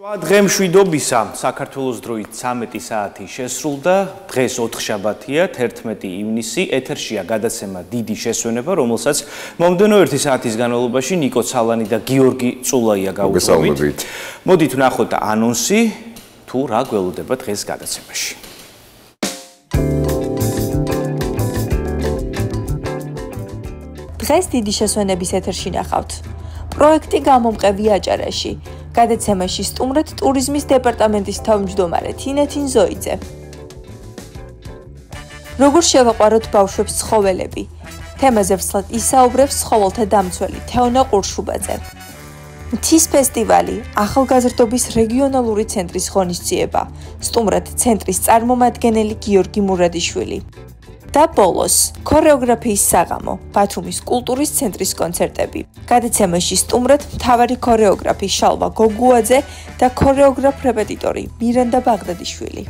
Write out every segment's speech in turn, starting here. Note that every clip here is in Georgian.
დღე მშვიდობისა საქართველოს დროით 13 საათი შესრულდა. დღეს ოთხშაბათია, 11 ივნისი. ეთერშია გადაცემა დიდი შესვენება, რომელსაც მომდევნო 1 საათის განმავლობაში ნიკო ცალანი და გიორგი წულაია გაუგზავნით. მოდით ვნახოთ ანონსი, თუ რა გველოდება დღეს გადაცემაში. დღეს დიდი შესვენების ეთერში ნახავთ. პროექტი გამომყევი აჭარაში. გადაცემაში სტუმრად ტურიზმის დეპარტამენტის თავმჯდომარე თინეთინ ზოიძე. როგორ შევაყვაროთ ბავშვებს ცხოველები? თემაზე ვსლად ისაუბრებს ცხოველთა დამცველი თეონა ყურშუბაძე. მთის ფესტივალი, ახალგაზრდობის რეგიონალური ცენტრის ღონისძიება, სტუმრად ცენტრის წარმომადგენელი გიორგი მურადიშვილი. და ბოლოს, ქორეოგრაფიის საღამო, ბათუმის კულტურის ცენტრის კონცერტები. გადაცემაში სტუმრად მთავარი ქორეოგრაფი შალვა გოგუაძე და ქორეოგრაფ-რეპეტიტორი მირანდა ბაღდადიშვილი.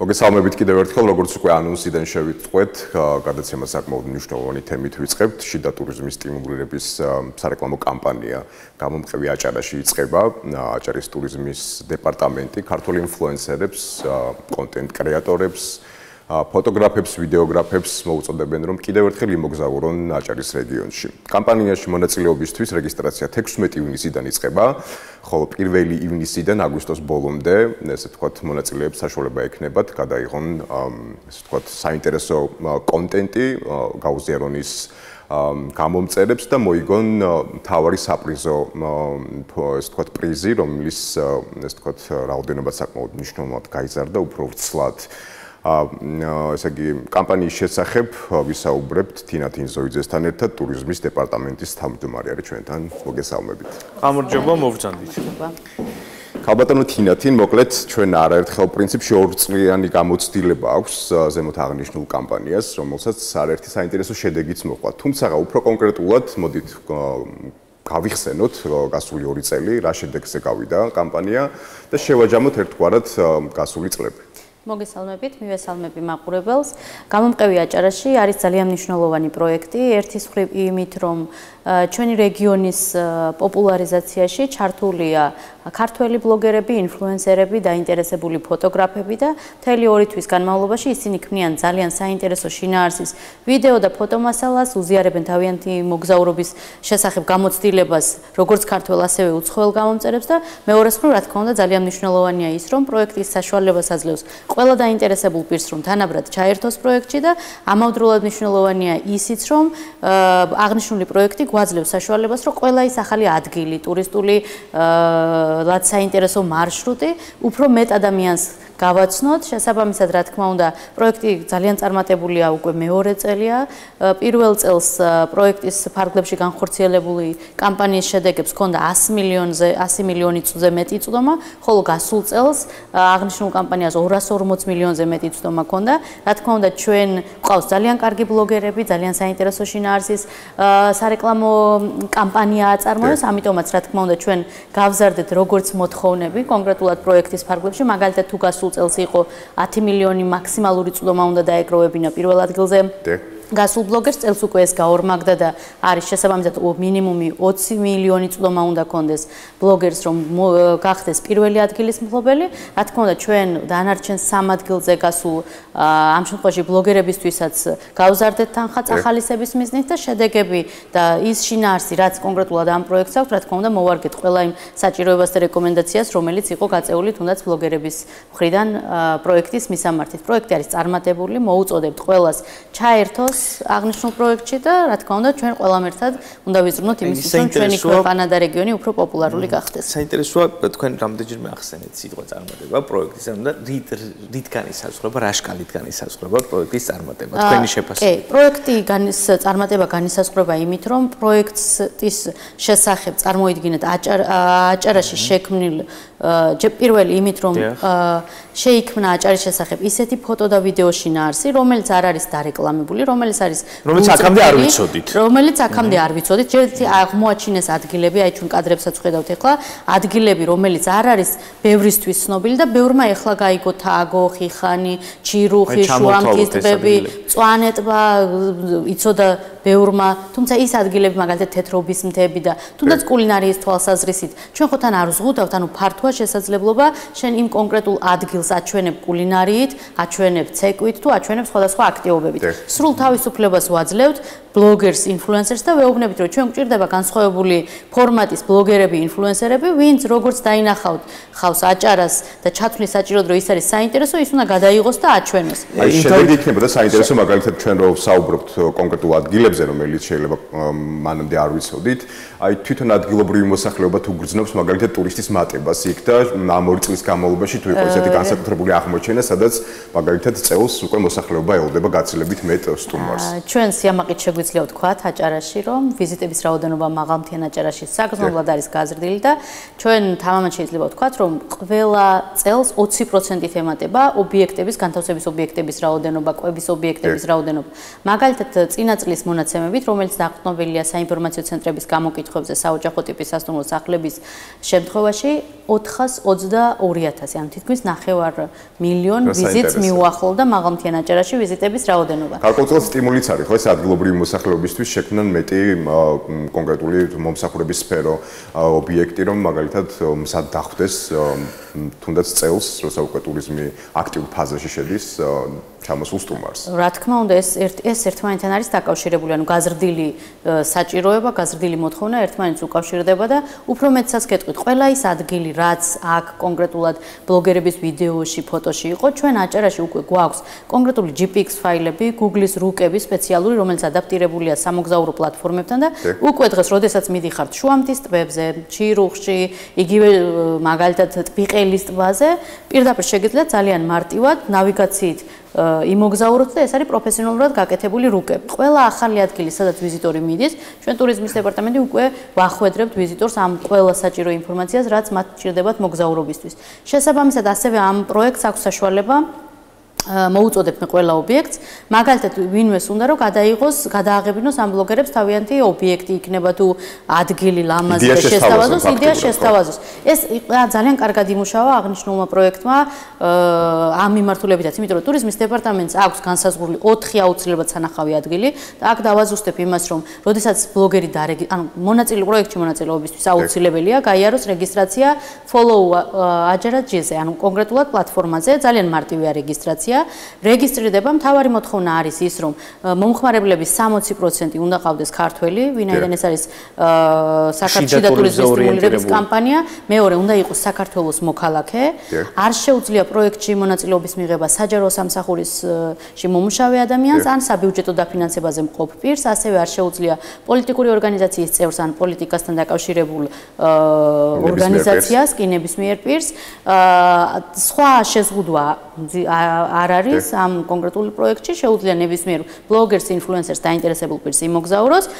მოგესალმებით კიდევ ერთხელ, როგორც უკვე ანონსიდან შევიტყვეთ, გადაცემა საკმაოდ მნიშვნელოვანი თემით ვიწყებთ. შიდა ტურიზმის სტიმულირების სარეკლამო კამპანია გამომყევი აჭარაში იწყება. აჭარის ტურიზმის დეპარტამენტი ქართულ ინფლუენსერებს, კონტენტ კრეატორებს, ფოტოგრაფებს, ვიდეოგრაფებს მოუწოდებენ, რომ კიდევ ერთხელ იმოგზაურონ აჭარის რეგიონში. კამპანიაში მონაწილეობისთვის რეგისტრაცია 16 ივნისიდან იწყება, ხოლო 1 ივნისიდან აგვისტოს ბოლომდე, ესე ვთქვათ, მონაწილეებს საშუალება ექნებათ გადაიღონ, ესე ვთქვათ, საინტერესო კონტენტი, გაუზიარონ ის გამომწერებს და მოიგონ მთავარი საპრიზო, ესე ვთქვათ, პრიზი, რომლის, ესე ვთქვათ, რაოდენობა საკმაოდ მნიშვნელოვნად გაიზარდა, უფრო ვრცლად. ესე იგი, კამპანიის შესახებ ვისაუბრებთ თინათინ ზოიძესთან ერთად, ტურიზმის დეპარტამენტის თავმჯდომარე არის ჩვენთან. მოგესალმებით. გამარჯობა, მოვწანდით. ქალბატონო თინათინ, მოკლედ ჩვენ არაერთხელ პრინციპში ორწლიანი გამოცდილება აქვს ზემოთ აღნიშნულ კამპანიას, რომელსაც არაერთი საინტერესო შედეგიც მოყვა. თუმცა უფრო კონკრეტულად მოდით გავიხსენოთ გასული 2 წელი, რა შედეგზე გავიდა კამპანია და შევაჯამოთ ერთგვარად გასული წლები. მოგესალმებით, მივესალმები მაყურებელს. გამომყევი აჭარაში არის ძალიან მნიშვნელოვანი პროექტი, ერთის მხრივ იმით, რომ ჩვენი რეგიონის პოპულარიზაციაში ჩართულია ქართველი ბლოგერები, ინფლუენსერები, დაინტერესებული ფოტოგრაფები და მთელი 2 თვის განმავლობაში ისინი ქმნიან ძალიან საინტერესო შინაარსის ვიდეო და ფოტომასალას, უზიარებენ თავიანთი მოგზაურობის შესახებ გამოცდილებას, როგორც ქართველ, ასევე უცხოელ გამომწერებს და მეორეს მხრივ, რა თქმა უნდა, ძალიან მნიშვნელოვანია ის, რომ პროექტის საშუალებას აძლევს ყველა დაინტერესებულ პირს, რომ თანაბრად ჩაერთოს პროექტში და ამავდროულად მნიშვნელოვანია ისიც, რომ აღნიშნული პროექტი გვაძლევს საშუალებას, რომ ყველა ის ახალი ადგილი, ტურისტული რაც საინტერესო მარშრუტი უფრო მეტ ადამიანს გავაცნოთ. შესაბამისად, რა თქმა უნდა, პროექტი ძალიან წარმატებულია, უკვე მეორე წელია. პირველ წელს პროექტის ფარგლებში განხორციელებული კამპანიის შედეგებს ჰქონდა 100 მილიონზე მეტი წვდომა, ხოლო გასულ წელს აღნიშნულ კამპანიას 240 მილიონზე მეტი წვდომა ჰქონდა. რა თქმა უნდა, ჩვენ გვყავს ძალიან კარგი ბლოგერები, ძალიან საინტერესო შინაარსის სარეკლამო კამპანია აწარმოებს, ამიტომაც რა თქმა უნდა, ჩვენ გავზარდეთ როგორც მოთხოვნები კონკრეტულად პროექტის ფარგლებში, მაგალითად თუ გასულ წელს იყო 10 მილიონი მაქსიმალური წვდომა უნდა დაეკროვებინა პირველ ადგილზე. გასულ ბლოგერს წელს უკვე ეს გაორმაგდა და არის შესაბამისად მინიმუმი 20 მილიონი წვდომა უნდა კონდეს ბლოგერს, რომ გახდეს პირველი ადგილის მფლობელი. რა თქმა უნდა, ჩვენ დანარჩენ 3 ადგილზე გასულ ამ შემთხვევაში ბლოგერებისთვისაც გავზარდეთ თანხა წახალისების მიზნით და შედეგები და ის შინაარსი, რაც კონკრეტულად ამ პროექტს აქვს, რა თქმა უნდა, მოვარგეთ ყველა იმ საჭიროებას და რეკომენდაციას, რომელიც იყო გაწეული თუნდაც ბლოგერების მხრიდან პროექტის მისამართით. პროექტი არის წარმატებული, მოუწოდებთ ყველას ჩაერთოს აღნიშნულ პროექტში და რა თქმა უნდა, ჩვენ ყველამ ერთად უნდა ვიზრუნოთ იმისთვის, რომ ჩვენი ქვეყანა და რეგიონი უფრო პოპულარული გახდეს. საინტერესოა, თქვენ რამდენჯერმე ახსენეთ სიტყვა წარმატება პროექტის, ანუ რითგან ისაზღვრება, რა შკალითგან ისაზღვრება პროექტის წარმატება, თქვენი შეფასება. კი, პროექტის წარმატება განისაზღვრება იმით, რომ პროექტის შესახებ წარმოიდგინეთ აჭარაში შექმნილ პირველი იმით, რომ შეიქმნა აჭარის შესახებ ისეთი ფოტო და ვიდეო შინაარსი, რომელიც არ არის დარეკლამებული, რომელიც არის რომელიც აქამდე არ ვიცოდით. ჯერ აღმოაჩინეს ადგილები, აი ჩვენ კადრებსაც ხედავთ ახლა, ადგილები, რომელიც არ არის ბევრისთვის ცნობილი და ბევრმა ახლა გაიგო თაგო, ხიხანი, ჩირუხი, შუამთის ტბები, მწვანე ტბა, იცოდა ბევრმა, თუმცა ის ადგილები მაგალითად თეთრობის მთები და თუნდაც კულინარიის თვალსაზრისით ჩვენ ხოთან არ ვზღუდავთ, ანუ ფართოა შესაძლებლობა შენ იმ კონკრეტულ ადგილს აჩვენებ კულინარიით, აჩვენებ ცეკვით თუ აჩვენებ სხვადასხვა აქტივობებით. სრულ თავისუფლებას ვაძლევთ ბლოგერს, ინფლუენსერს და ვეუბნებით, რომ ჩვენ გვჭირდება განსხვავებული ფორმატის ბლოგერები, ინფლუენსერები, ვინც როგორც დაინახავთ, ხავს აჭარას და ჩათვლის საჭიროდ, რომ ის არის საინტერესო, ის უნდა გადაიღოს და აჩვენოს. აი შედეგი იქნებოდა საინტერესო, მაგალითად ჩვენ რო ვსაუბრობთ კონკრეტულ ადგილებზე, რომელიც შეიძლება მანამდე არ ვიცოდით, აი თვითონ ადგილობრივი მოსახლეობა თუ გრძნობს მაგალითად ტურისტის მატებას იქ და ამ 2 წლის განმავლობაში თუ იყო ესეთი განსაკუთრებული აღმოჩენა, სადაც მაგალითად წელს უკვე მოსახლეობა ელოდება გაცილებით მეტ სტუმარს. ჩვენ სიამაყით შეგვიძლია ვთქვათ აჭარაში, რომ ვიზიტების რაოდენობა მაღალმთიან აჭარაში საგრძნობლად არის გაზრდილი და ჩვენ თამამად შეიძლება ვთქვათ, რომ ყველა წელს 20%-ით ემატება ობიექტების, განთავსების ობიექტების რაოდენობა, კვების ობიექტების რაოდენობა. მაგალითად, წინა წლის მონაცემებით, რომელიც დაყრდნობილია საინფორმაციო ცენტრების გამოკითხვებზე საოჯახო ტიპის სასტუმრო სახლების შემთხვევაში 422,000, ანუ თითქმის 9 მილიონ ვიზიტს მიუახლოვდა მაღალმთიან აჭარაში ვიზიტების რაოდენობა. გარკვეულწილად სტიმულიც არის, ხო, ეს ადგილობრივი მოსახლეობისთვის შექმნან მეტი კონკრეტული მომსახურების სფერო, ობიექტი, რომ მაგალითად მზად დახვდეს თუნდაც წელს, როცა უკვე ტურიზმი აქტიურ ფაზაში შედის, ჩამოსულ სტუმარს. რა თქმა უნდა, ეს ერთმანეთთან არის დაკავშირებული, ანუ გაზრდილი საჭიროება, გაზრდილი მოთხოვნა ერთმანეთს უკავშირდება და უფრო მეტსაც გეტყვით, ყველა ის ადგილი, რაც აქ კონკრეტულად ბლოგერების ვიდეოში, ფოტოში იყო, ჩვენ აჭარაში უკვე გვაქვს კონკრეტული GPX ფაილები, Google-ის რუკები სპეციალური, რომელიც ადაპტირებულია სამოგზაურო პლატფორმებთან და უკვე დღეს, როდესაც მიდიხართ შუამთის ტბებზე, ჩირუხში, იგივე მაგალითად ტბიყელის ტბაზე, პირდაპირ შეგიძლიათ ძალიან მარტივად ნავიგაციით იმოგზაუროთ და ეს არის პროფესიონალურად გაკეთებული რუკები. ყველა ახალი ადგილი, სადაც ვიზიტორი მიდის, ჩვენ ტურიზმის დეპარტამენტი უკვე ვახვედრებთ ვიზიტორს ამ ყველა საჭირო ინფორმაციას, რაც მათ ჭირდებათ მოგზაურობისთვის. შესაბამისად, ასევე ამ პროექტს აქვს საშუალება მოუწოდებთ ყველა ობიექტს, მაგალითად ვინმეს უნდა რომ გადააღებინოს ამ ბლოგერებს თავიანთი ობიექტი იქნება თუ ადგილი ლამაზი და შესთავაზოს, იდეა შესთავაზოს. ეს ძალიან კარგად იმუშავა აღნიშნულმა პროექტმა ამ მიმართულებითაც, იმიტომ რომ ტურიზმის დეპარტამენტს აქვს განსაზღვრული 4 აუცილებლად სანახავი ადგილი და აქ დავაზუსტებ იმას, რომ როდესაც ბლოგერი მონაწილე პროექტში მონაწილეობისთვის აუცილებელია გაიაროს რეგისტრაცია follow ajara.gz-ზე, ანუ კონკრეტულად პლატფორმაზე, ძალიან მარტივია რეგისტრაცია. რეგისტრირდება, მთავარი მოთხოვნა არის ის, რომ მომხმარებლების 60% უნდა ყავდეს ქართველი, ვინაიდან ეს არის საქართველოს ტურიზმის სტიმულირების კამპანია, მეორე უნდა იყოს საქართველოს მოქალაქე, არ შეუძლია პროექტში მონაწილეობის მიღება საჯარო სამსახურში მომუშავე ადამიანს, ან საბიუჯეტო დაფინანსებაზე მყოფ პირს, ასევე არ შეუძლია პოლიტიკური ორგანიზაციის წევრს ან პოლიტიკასთან დაკავშირებულ ორგანიზაციას, კი ნებისმიერ პირს. სხვა შეზღუდვა არ არის ამ კონკრეტულ პროექტში, შეუძლია ნებისმიერ ბლოგერს, ინფლუენსერს დაინტერესებულ პირს იმოგზაუროს.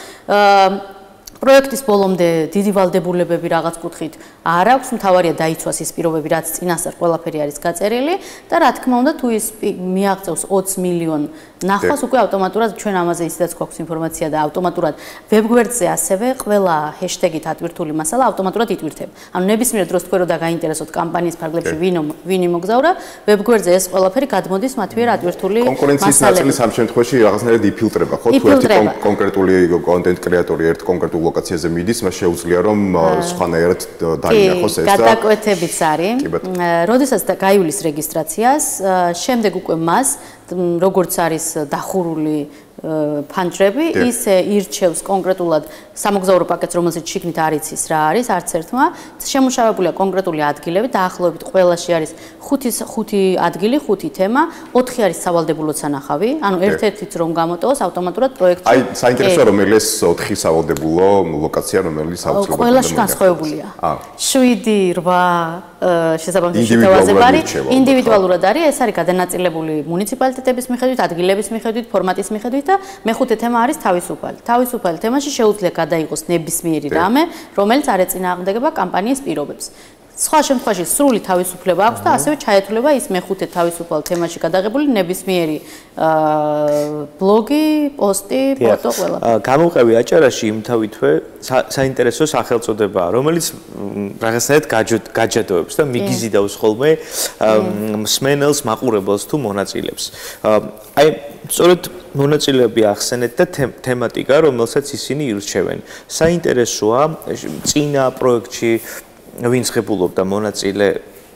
პროექტის ბოლომდე დიდი ვალდებულებები რაღაც კუთხით არ აქვს, მთავარია დაიცვას ის პირობები, რაც წინასწარ ყველაფერი არის გაწერილი და რა თქმა უნდა, თუ ის მიაღწევს 20 მილიონ ნახვას, უკვე ავტომატურად ჩვენ ამაზე ისედაც გვაქვს ინფორმაცია და ავტომატურად ვებგვერდზე ასევე ყველა ჰეშტეგით ატვირთული მასალა ავტომატურად იტვირთება. ანუ ნებისმიერ დროს თქვენ რო დაგაინტერესოთ კამპანიის ფარგლებში ვინ იმოგზაურა, ვებგვერდზე ეს ყველაფერი გადმოდის მათ მიერ ატვირთული მასალები. კონკურენციის ნაწილი სამ შემთხვევაში რაღაცნაირად იფილტრება, ხო? თუ ერთი კონკრეტული კონტენტ კრეატორი ერთ კონკრეტულ ლოკაციაზე მიდის, მას შეუძლია რომ სხვანაირად დაინახოს ეს და გადაკვეთებიც არის. როდესაც გაივლის რეგისტრაციას, შემდეგ უკვე მას როგორც არის დახურული ფანჯრები, ისე ირჩევს კონკრეტულად სამოგზაურო პაკეტს, რომელზეც შიგნით არ იცის რა არის, არც ერთმა. შემუშავებულია კონკრეტული ადგილები, დაახლოებით ყველაში არის 5 ადგილი, 5 თემა, 4 არის სავალდებულო სანახავი, ანუ ერთ-ერთით რომ გამოტოვოს ავტომატურად პროექტი. აი, საინტერესოა რომელიც 4 სავალდებულო ლოკაცია, რომელიც აუცილებლად ყველაში განსხვავებულია. 7, 8 შესაბამისი შეთავაზება არის, ინდივიდუალურად არის, ეს არის გადანაწილებული მუნიციპალიტეტების მიხედვით, ადგილების მიხედვით, ფორმატის მიხედვით და მეხუთე თემა არის თავისუფალი. თავისუფალი თემაში შეუძლია გადაიღოს ნებისმიერი რამე, რომელიც არ ეწინააღმდეგება კამპანიის პირობებს. სხვა შემთხვევაში სრული თავისუფლება აქვს და ასევე ჩაეთვლება ის მეხუთე თავისუფალ თემაში გადაღებული ნებისმიერი ბლოგი, პოსტი, ფოტო ყველა. გამომყევი აჭარაში იმთავითვე საინტერესო სახელწოდებაა, რომელიც რაღაცნაირად გაჯადოებს და მიგიზიდავს ხოლმე მსმენელს, მაყურებელს თუ მონაწილეებს. აი, სწორედ მონაწილეები ახსენეთ და თემატიკა, რომელსაც ისინი ირჩევენ. საინტერესოა წინა პროექტში ვინც ღებულობდა მონაწილე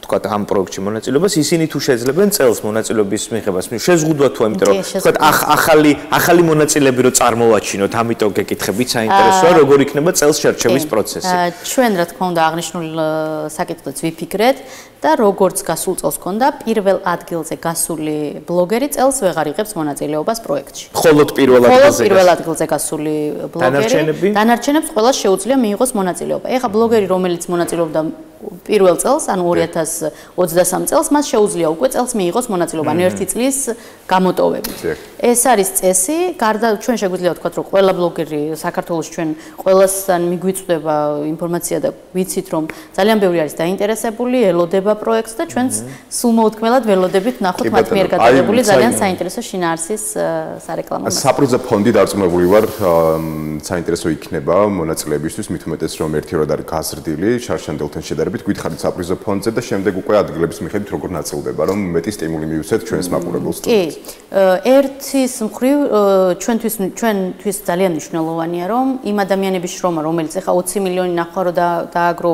თქვა ამ პროექტში მონაწილეობას ისინი თუ შეძლებენ წელს მონაწილეობის მიღებას შეზღუდვა თუ ამიტომ რომ თქვა ახალი მონაწილეები რო წარმოვაჩინოთ ამიტომ გეკითხებით საინტერესოა როგორ იქნება წელს შერჩევის პროცესი ჩვენ რა თქმა უნდა აღნიშნულ საკითხებს ვიფიქრეთ და როგორც გასულ წელს ქონდა პირველ ადგილზე გასული ბლოგერი წელს ვეღარ იღებს მონაწილეობას პროექტში მხოლოდ პირველ ადგილზე გასული ბლოგერი დანარჩენებს ყველას შეუძლია მიიღოს მონაწილეობა ეხა ბლოგერი რომელიც მონაწილეობდა პირველ წელს, ანუ 2023 წელს, მას შეუძლია უკვე წელს მიიღოს მონაწილეობა, ანუ ერთი წლის გამოტოვებით. ეს არის წესი, გარდა ჩვენ შეგვიძლია ვთქვათ, რომ ყველა ბლოგერი საქართველოს ჩვენ ყველასთან მიგვიწვდება ინფორმაცია და ვიცით, რომ ძალიან ბევრი არის დაინტერესებული, ელოდება პროექტს და ჩვენც სულ მოუთქმელად ველოდებით ნახოთ მათ მიერ გადაღებული ძალიან საინტერესო შინაარსის სარეკლამო. საპრიზო ფონდი დარწმუნებული ვარ, საინტერესო იქნება მონაწილეებისთვის, მით უმეტეს რომ ერთიორად არის გაზრდილი შარშანდელთან შედარებით გითხარით საპრიზო ფონდზე და შემდეგ უკვე ადგილების მიხედვით როგორ ნაწილდება, რომ მეტი სტიმული მივცეთ ჩვენს მაყურებელს. კი, ერთის მხრივ ჩვენთვის ძალიან მნიშვნელოვანია, რომ იმ ადამიანების შრომა, რომელიც ახლა 20 მილიონი ნახვა რო დააგრო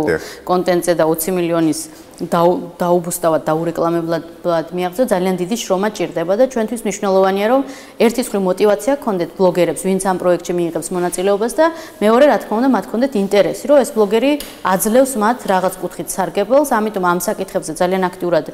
კონტენტზე და 20 მილიონის დაუბუსტავად დაურეკლამებლად მიაღწიო ძალიან დიდი შრომა ჭირდება და ჩვენთვის მნიშვნელოვანია რომ ერთის მხრივ мотиваცია გქონდეთ ბლოგერებს ვინც ამ პროექტში მიიღებს მონაწილეობას და მეორე რა თქმა უნდა მათ გქონდეთ ინტერესი რომ ეს ბლოგერი აძლევს მათ რაღაც კუთხით სარგებელს ამიტომ ამ საკითხებზე ძალიან აქტიურად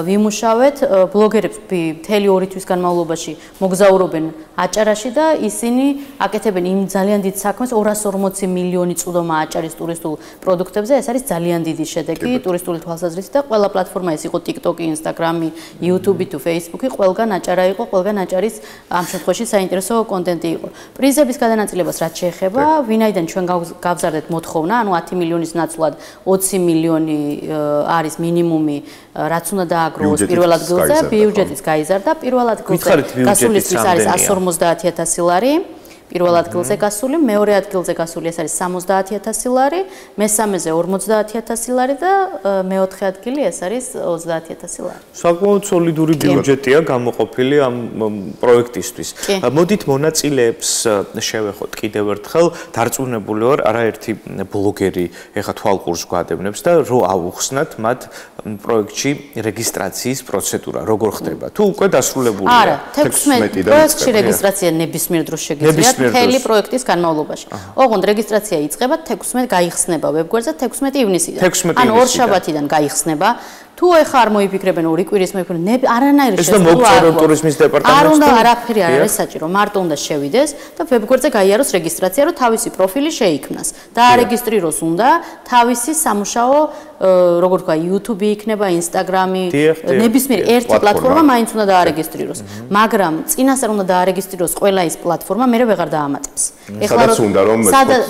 ვიმუშავეთ ბლოგერებს მთელი 2 თვის განმავლობაში მოგზაურობენ აჭარაში და ისინი აკეთებენ იმ ძალიან დიდ საქმეს 240 მილიონი წვდომა აჭარის ტურისტულ პროდუქტებზე ეს არის ძალიან დიდი შედეგი ტურისტული თვალსაზრისით და ყველა პლატფორმა ეს იყო TikTok-ი, Instagram-ი, YouTube-ი თუ Facebook-ი, ყველგან აჭარა იყო, ყველგან აჭარის ამ შემთხვევაში საინტერესო კონტენტი იყო. პრიზების გადანაწილებას რაც შეეხება, ვინაიდან ჩვენ გავზარდეთ მოთხოვნა, ანუ 10 მილიონის ნაცვლად 20 მილიონი არის მინიმუმი, რაც უნდა დააგროვოს პირველ ადგილზე, ბიუჯეტიც გაიზარდა, პირველ ადგილზე გასულისთვის არის 150,000 ლარი. პირველ ადგილზე გასული, მეორე ადგილზე გასული ეს არის 70,000 ლარი, მესამეზე 50,000 ლარი და მეოთხე ადგილი ეს არის 30,000 ლარი. საკმაოდ სოლიდური ბიუჯეტია გამოყოფილი ამ პროექტისთვის. მოდით მონაწილეებს შევეხოთ კიდევ ერთხელ, დარწმუნებული ვარ, არაერთი ბლოგერი ეხა თვალყურს გვადევნებს და რო ავუხსნათ მათ პროექტში რეგისტრაციის პროცედურა, როგორ ხდება? თუ უკვე დასრულებულია? არა, 16 პროექტში რეგისტრაცია ნებისმიერ დროს შეგიძლიათ. მთელი პროექტის განმავლობაში. ოღონდ რეგისტრაცია იწყება 16 გაიხსნება ვებგვერდზე 16 ივნისიდან. ანუ ორ შაბათიდან გაიხსნება. თუ ეხა არ მოიფიქრებენ ორი კვირის მოიფიქრებენ არანაირი შესაძლებლობა არ აქვს ტურიზმის დეპარტამენტს. არ უნდა არაფერი არ არის საჭირო, მარტო უნდა შევიდეს და ვებგვერდზე გაიაროს რეგისტრაცია, რომ თავისი პროფილი შეიქმნას. დაარეგისტრიროს უნდა თავისი სამუშაო როგორ თქვა YouTube-ი იქნება, Instagram-ი, ნებისმიერ ერთი პლატფორმა მაინც უნდა დაარეგისტრიროს. მაგრამ წინასწარ უნდა დაარეგისტრიროს ყველა ის პლატფორმა, მე ვეღარ დაამატებს. სადაც უნდა რომ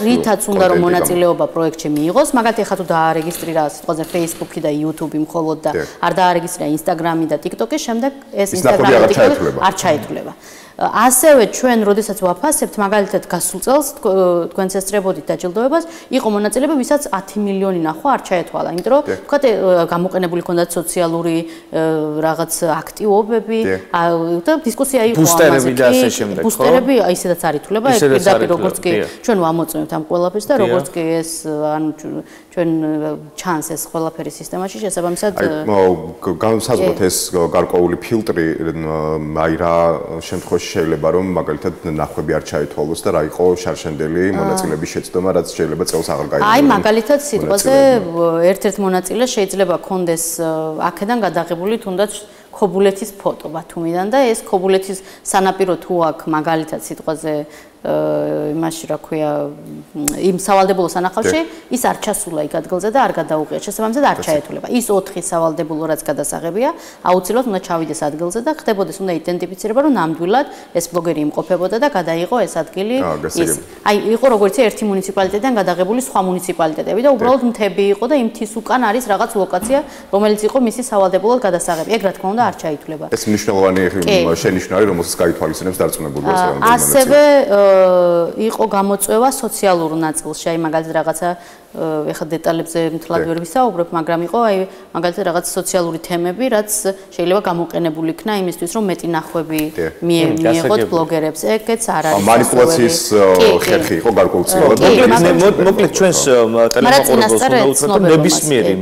რითაც უნდა რომ მონაწილეობა პროექტში მიიღოს, მაგალითად ეხლა თუ დაარეგისტრირა სიტყვაზე Facebook-ი და YouTube-ი მხოლოდ და არ დაარეგისტრირა Instagram-ი და TikTok-ი, შემდეგ ეს Instagram-ი და TikTok-ი არ ჩაითვლება. ასევე ჩვენ როდესაც ვაფასებთ მაგალითად გასულ წელს თქვენც ესწრებოდით დაჯილდოებას იყო მონაწილეები ვისაც 10 მილიონი ნახვა არ ჩაეთვალა იმიტომ რომ თქვათ გამოყენებული ქონდათ სოციალური რაღაც აქტივობები და დისკუსია იყო ამაზე და ასე შემდეგ ბუსტერები ისედაც არ ითვლება ეს პირდაპირ როგორც კი ჩვენ ვამოწმებთ ამ ყველაფერს და როგორც კი ეს ანუ ჩვენ ჩანს ეს ყველაფერი სისტემაში შესაბამისად განსაზღვროთ ეს გარკვეული ფილტრი აი რა შემთხვევაში შეიძლება რომ მაგალითად ნახვები არ ჩაითვალოს და რა იყო შარშანდელი მონაწილეების შეცდომა რაც შეიძლება წელს აღარ გაიგოს. აი მაგალითად სიტყვაზე ერთ-ერთ მონაწილე შეიძლება კონდეს აქედან გადაღებული თუნდაც ქობულეთის ფოტო ბათუმიდან და ეს ქობულეთის სანაპირო თუ აქ მაგალითად სიტყვაზე იმაში რა ქვია იმ სავალდებულო სანახავში ის არ ჩასულა იქ ადგილზე და არ გადაუღია შესაბამისად არ ჩაეთვლება ის 4 სავალდებულო რაც გადასაღებია აუცილებლად უნდა ჩავიდეს ადგილზე და ხდებოდეს უნდა იდენტიფიცირება რომ ნამდვილად ეს ბლოგერი იმყოფებოდა და გადაიღო ეს ადგილი ის აი იყო როგორც ერთი მუნიციპალიტეტიდან გადაღებული სხვა მუნიციპალიტეტები და უბრალოდ მთები იყო და იმ მთის უკან არის რაღაც ლოკაცია, რომელიც იყო მისი სავალდებულოდ გადასაღები. ეგ რა თქმა უნდა არ ჩაითვლება. ეს მნიშვნელოვანი შენიშვნა არის, რომელსაც გაითვალისწინებს დარწმუნებული ესწრებოდნენ. ასევე იყო გამოწვევა სოციალურ ნაწილში, აი მაგალითად რაღაცა ეხლა დეტალებზე მთლად ვერ ვისაუბრებ, მაგრამ იყო აი მაგალითად რაღაც სოციალური თემები, რაც შეიძლება გამოყენებული იქნა იმისთვის, რომ მეტი ნახვები მიეღოთ ბლოგერებს. ეგეც არ არის მანიპულაციის ხერხი იყო გარკვეულწილად. მოკლედ ჩვენს ტელემაყურებელს უნდა უთხრათ, რომ ნებისმიერი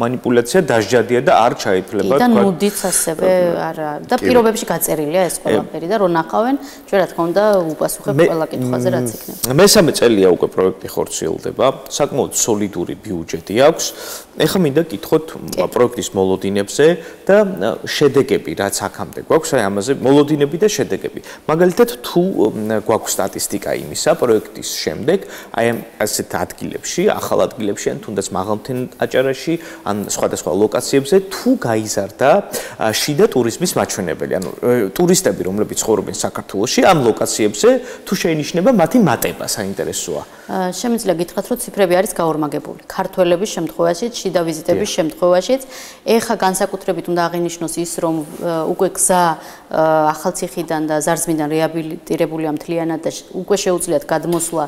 მანიპულაცია დასჯადია და არ ჩაითვლება და ნუდიც ასევე არა და პირობებში გაწერილია ეს ყველაფერი და რო ნახავენ, ჩვენ რა თქმა უნდა უპასუხებ ყველა კითხვაზე რაც იქნება. მესამე წელია უკვე პროექტი ხორციელდება. საკმაოდ სოლიდური ბიუჯეტი აქვს. ეხლა მინდა გითხოთ პროექტის მოლოდინებზე და შედეგები, რაც აქამდე გვაქვს, აი ამაზე მოლოდინები და შედეგები. მაგალითად, თუ გვაქვს სტატისტიკა იმისა პროექტის შემდეგ, აი ასეთ ადგილებში, ახალ ადგილებში, ან თუნდაც მაღალმთიან აჭარაში, ან სხვადასხვა ლოკაციებზე, თუ გაიზარდა შიდა ტურიზმის მაჩვენებელი, ანუ ტურისტები, რომლებიც ცხოვრობენ საქართველოში, ამ ლოკაციებზე, თუ შეინიშნება მათი მატება საინტერესოა. შემიძლია გითხრათ, რომ ციფრები არის გაორმაგებული. ქართველების შემთხვევაშიც, შიდა ვიზიტების შემთხვევაშიც, ეხა განსაკუთრებით უნდა აღინიშნოს ის, რომ უკვე გზა ახალციხიდან და ზარზმიდან რეაბილიტირებულია მთლიანად და უკვე შეუძლიათ გადმოსვლა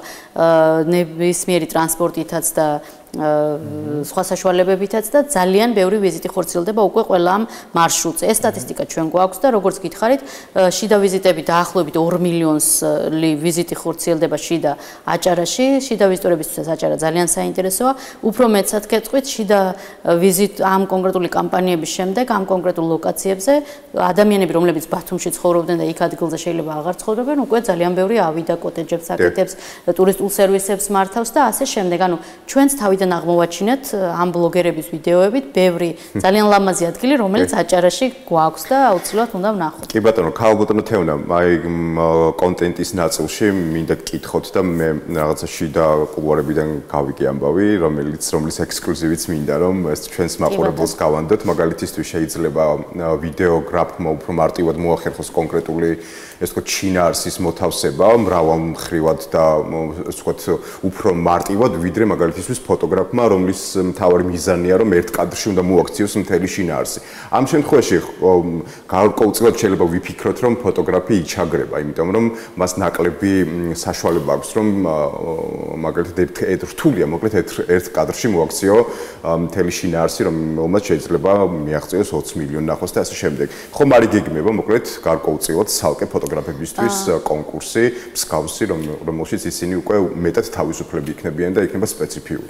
ნებისმიერი ტრანსპორტითაც და სხვა საშუალებებითაც და ძალიან ბევრი ვიზიტი ხორციელდება უკვე ყველა ამ მარშრუტზე. ეს სტატისტიკა ჩვენ გვაქვს და როგორც გითხარით, შიდა ვიზიტები დაახლოებით 2 მილიონი ვიზიტი ხორციელდება შიდა აჭარაში. შიდა ვიზიტორებისთვის აჭარა ძალიან საინტერესოა. უფრო მეტად გეტყვით, შიდა ვიზიტ ამ კონკრეტული კამპანიების შემდეგ, ამ კონკრეტულ ლოკაციებზე ადამიანები, რომლებიც ბათუმში ცხოვრობდნენ და იქ ადგილზე შეიძლება აღარ ცხოვრობენ, უკვე ძალიან ბევრი ავიდა კოტეჯებს აკეთებს, ტურისტულ სერვისებს მართავს და ასე შემდეგ. ანუ ჩვენც თავი აღმოვაჩინეთ ამ ბლოგერების ვიდეოებით ბევრი ძალიან ლამაზი ადგილი, რომელიც აჭარაში გვაქვს და აუცილებლად უნდა ვნახოთ. კი ბატონო, ქალბატონო თეუნა, აი კონტენტის ნაწილში მინდა გკითხოთ და მე რაღაცა შიდა კულუარებიდან გავიგე ამბავი, რომელიც ექსკლუზივიც მინდა რომ ეს ჩვენს მაყურებელს გავანდოთ. მაგალითისთვის შეიძლება ვიდეოგრაფმა უფრო მარტივად მოახერხოს კონკრეტული ეს თქო ჩინაარსის მოთავსება მრავალმხრივად და ეს თქო უფრო მარტივად ვიდრე მაგალითისთვის ფოტოგრაფმა, რომლის მთავარი მიზანია რომ ერთ კადრში უნდა მოაქციოს მთელი შინაარსი. ამ შემთხვევაში გარკვეულწილად შეიძლება ვიფიქროთ რომ ფოტოგრაფი იჩაგრება, იმიტომ რომ მას ნაკლები საშუალება აქვს რომ მაგალითად რთულია მოკლედ ერთ კადრში მოაქციო მთელი შინაარსი, რომელმაც შეიძლება მიაღწიოს 20 მილიონი ნახოს და ასე შემდეგ. ხომ არ იგეგმება მოკლედ გარკვეულწილად ცალკე ფოტოგრაფებისთვის კონკურსი, მსგავსი, რომელშიც ისინი უკვე მეტად თავისუფლები იქნებიან და იქნება სპეციფიური.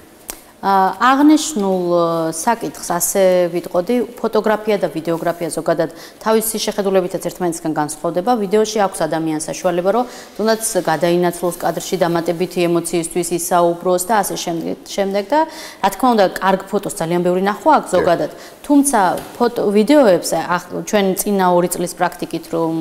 აღნიშნულ საკითხს ასე ვიტყოდი, ფოტოგრაფია და ვიდეოგრაფია ზოგადად თავისი შეხედულებითაც ერთმანეთისგან განსხვავდება. ვიდეოში აქვს ადამიანს საშუალება, რომ თუნდაც გადაინაცვლოს კადრში დამატებითი ემოციისთვის ისაუბროს და ასე შემდეგ და რა თქმა უნდა, კარგ ფოტოს ძალიან ბევრი ნახვა აქვს ზოგადად. თუმცა ვიდეოებს ჩვენ წინა 2 წლის პრაქტიკით რომ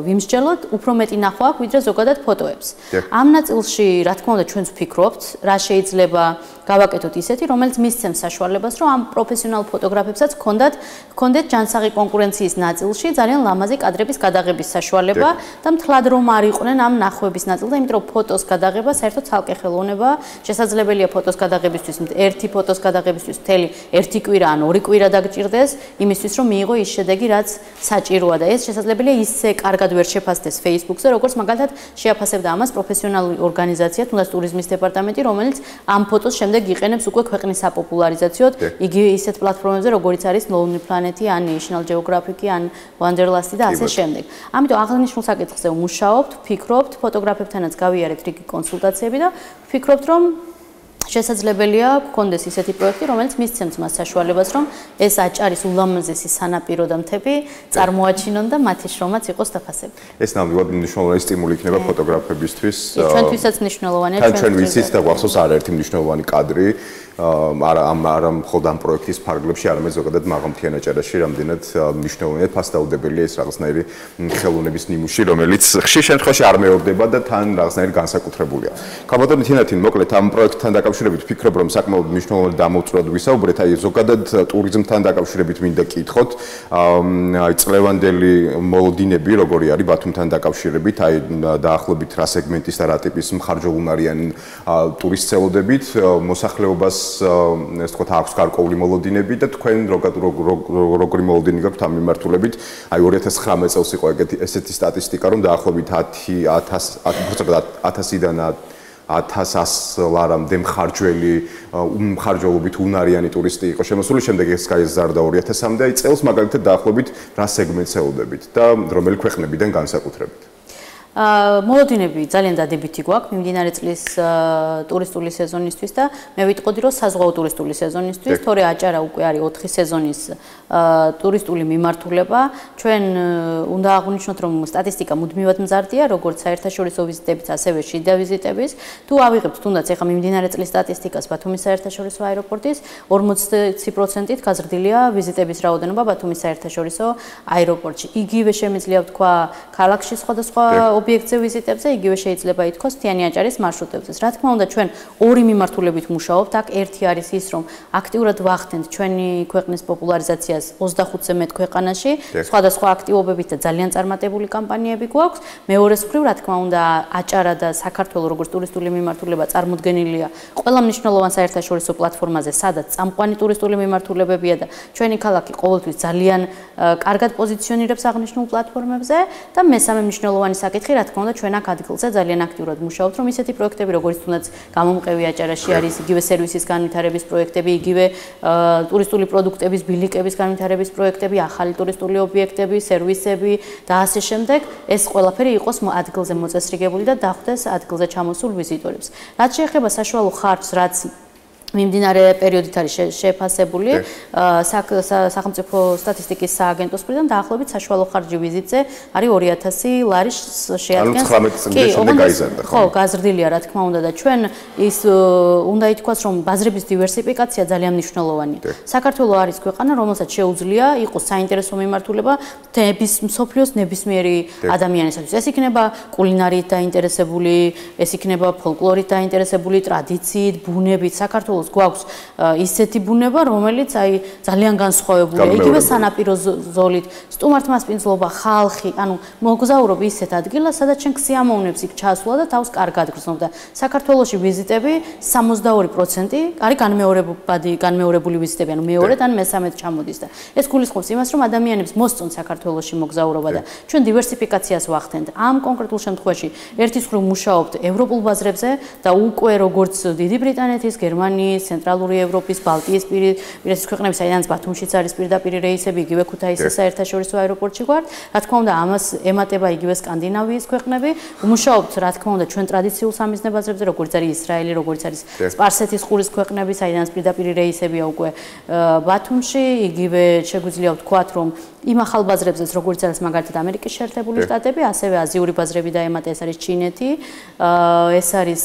ვიმსჯელოთ, უფრო მეტი ნახვა აქვს ვიდრე ზოგადად ფოტოებს. ამ ნაწილში რა თქმა უნდა ჩვენც ვფიქრობთ, რა შეიძლება გავაკეთოთ ისეთი, რომელიც მისცემს საშუალებას, რომ ამ პროფესიონალ ფოტოგრაფებსაც ჰქონდეთ ჯანსაღი კონკურენციის ნაწილში ძალიან ლამაზი კადრების გადაღების საშუალება და მთლად რომ არ იყვნენ ამ ნახვების ნაწილზე, იმიტომ რომ ფოტოს გადაღება საერთოდ ცალკე ხელოვნებაა. შესაძლებელია ფოტოს გადაღებისთვის, ერთი ფოტოს გადაღებისთვის მთელი 1 კვირა ან 2 კვირა დაგჭირდეს, იმისთვის რომ მიიღო ის შედეგი, რაც საჭიროა და ეს შესაძლებელია ისე კარგად ვერ შეფასდეს Facebook-ზე, როგორც მაგალითად შეაფასებდა ამას პროფესიონალური ორგანიზაცია, თუნდაც ტურიზმის დეპარტამენტი, რომელიც ამ ფოტოს შემდეგ იყენებს უკვე ქვეყნის საპოპულარიზაციოდ, იგი ისეთ პლატფორმებზე, როგორიც არის Lonely Planet-ი, ან National Geographic-ი, ან Wanderlust-ი და ასე შემდეგ. ამიტომ აღნიშნულ საკითხზე ვმუშაობთ, ვფიქრობთ, ფოტოგრაფებთანაც გავიარეთ რიგი კონსულტაციები და ვფიქრობთ, რომ შესაძლებელია გქონდეს ისეთი პროექტი, რომელიც მისცემს მას საშუალებას, რომ ეს აჭარის ულამაზესი სანაპირო და მთები წარმოაჩინონ და მათი შრომაც იყოს დაფასებული. ეს ნამდვილად მნიშვნელოვანი სტიმული იქნება ფოტოგრაფებისთვის. ჩვენთვისაც მნიშვნელოვანია. ჩვენ ვიცით და გვახსოვს არაერთი მნიშვნელოვანი კადრი, არა მხოლოდ ამ პროექტის ფარგლებში, არამედ ზოგადად მაღალმთიან აჭარაში რამდენად მნიშვნელოვანია ფასდაუდებელია ეს რაღაცნაირი ხელოვნების ნიმუში, რომელიც ხშირ შემთხვევაში არ მეორდება და თან რაღაცნაირი განსაკუთრებულია. ქალბატონი თინათინ, მოკლედ ამ პროექტთან დაკავშირებით ვფიქრობ, რომ საკმაოდ მნიშვნელოვანი დამოუკიდებლად ვისაუბრეთ, აი ზოგადად ტურიზმთან დაკავშირებით მინდა კითხოთ, აი წლევანდელი მოლოდინები როგორი არის ბათუმთან დაკავშირებით, აი დაახლოებით რა სეგმენტის და რა ტიპის მხარჯოლუნარიანი ტურისტელოდებით, მოსახლეობას ეს თქვა აქვს გარკვეული მოლოდინები და თქვენ როგორი მოლოდინი გაქვთ ამ მიმართულებით, აი 2019 წელს იყო ესეთი სტატისტიკა, რომ დაახლოებით 1000-დან 1100 ლარამდე მხარჯოლობით უნარიანი ტურისტი იყო შემოსული, შემდეგ ეს გაიზარდა 2000-მდე, აი წელს მაგალითად დაახლოებით რა სეგმენტს ელოდებით და რომელი ქვეყნებიდან განსაკუთრებით? მოლოდინები ძალიან დადებითი გვაქვს მიმდინარე წლის ტურისტული სეზონისთვის და მე ვიტყოდი რომ საზღვაო ტურისტული სეზონისთვის, თორე აჭარა უკვე არის 4 სეზონის ტურისტული მიმართულება. ჩვენ უნდა აღვნიშნოთ რომ სტატისტიკა მუდმივად მზარდია, როგორც საერთაშორისო ვიზიტებით, ასევე შიდა ვიზიტების. თუ ავიღებთ თუნდაც ახლა მიმდინარე წლის სტატისტიკას ბათუმის საერთაშორისო აეროპორტის 40%-ით გაზრდილია ვიზიტების რაოდენობა ბათუმის საერთაშორისო აეროპორტში. იგივე შემიძლია ვთქვა ქალაქში სხვადასხვა ობიექტზე ვიზიტებზე, იგივე შეიძლება ითქვას მთიანი აჭარის მარშრუტებზე. რა თქმა უნდა, ჩვენ ორი მიმართულებით მუშაობთ. აქ ერთი არის ის, რომ აქტიურად ვახდენთ ჩვენი ქვეყნის პოპულარიზაციას 25-ზე მეტ ქვეყანაში, სხვადასხვა აქტივობებით და ძალიან წარმატებული კამპანიები გვაქვს. მეორეს მხრივ, რა თქმა უნდა, აჭარა და საქართველო როგორც ტურისტული მიმართულება წარმოდგენილია ყველა მნიშვნელოვან საერთაშორისო პლატფორმაზე, სადაც წამყვანი ტურისტული მიმართულებებია და ჩვენი ქალაქი ყოველთვის ძალიან კარგად პოზიციონირებს აღნიშნულ პლატფორმებზე და მესამე მნიშვნელოვანი საკითხი, რა თქმა უნდა, ჩვენ აქ ადგილზე ძალიან აქტიურად მუშაობთ, რომ ისეთი პროექტები, როგორც თუნდაც გამომყევი აჭარაში არის, იგივე სერვისის განვითარების პროექტები, იგივე ტურისტული პროდუქტების, ბილიკების განვითარების პროექტები, ახალი ტურისტული ობიექტები, სერვისები და ასე შემდეგ, ეს ყველაფერი იყოს ადგილზე მოწესრიგებული და დახვდეს ადგილზე ჩამოსულ ვიზიტორებს. რაც შეეხება საშუალო ხარჯს, რაც მიმდინარე პერიოდით არის შეფასებული სახელმწიფო სტატისტიკის სააგენტოს მხრიდან დაახლოებით საშუალო ხარჯი ვიზიტზე არის 2000 ლარი შეადგენს. ხო, გაზრდილია რა თქმა უნდა და ჩვენ ის უნდა ითქვას, რომ ბაზრების დივერსიფიკაცია ძალიან მნიშვნელოვანია. საქართველო არის ქვეყანა, რომელსაც შეუძლია იყოს საინტერესო მიმართულება მსოფლიოს ნებისმიერი ადამიანისათვის. ეს იქნება კულინარიით დაინტერესებული, ეს იქნება ფოლკლორით დაინტერესებული, ტრადიციით, ბუნებით. საქართველოს გვაქვს ისეთი ბუნება, რომელიც აი ძალიან განსხვავებულია. იგივე სანაპირო ზოლით, სტუმართმასპინძლობა, ხალხი, ანუ მოგზაურობ ისეთ ადგილას, სადაც შენ ქსიამოვნებს იქ ჩასვლა და თავს კარგად გრძნობ და საქართველოში ვიზიტები 62% არის განმეორებული ვიზიტები, ანუ მეორედ ან მესამედ ჩამოდის და ეს გულისხმობს იმას, რომ ადამიანებს მოსწონთ საქართველოში მოგზაურობა და ჩვენ დივერსიფიკაციას ვახდენთ. ამ კონკრეტულ შემთხვევაში ერთის მხრივ მუშაობთ ევროპულ ბაზრებზე და უკვე როგორც დიდი ბრიტანეთის, გერმანიის, ცენტრალური ევროპის, ბალტიის პირისპირეთის ქვეყნების, საიდანაც ბათუმშიც არის პირდაპირ რეისები, იგივე ქუთაისის საერთაშორისო აეროპორტში ვართ. რა თქმა უნდა, ამას ემატება იგივე სკანდინავიის ქვეყნები. მუშაობთ, რა თქმა უნდა, ჩვენ ტრადიციულ სამიზნე ბაზრებზე, როგორც არის ისრაელი, როგორც არის სპარსეთის ყურის ქვეყნები, საიდანაც პირდაპირ რეისებია უკვე ბათუმში, იგივე შეგვიძლია ვთქვათ, რომ იმ ახალ ბაზრებზეც, როგორც არის მაგალითად ამერიკის შეერთებული შტატები, ასევე აზიური ბაზრები დაემატა, ეს არის ჩინეთი, ეს არის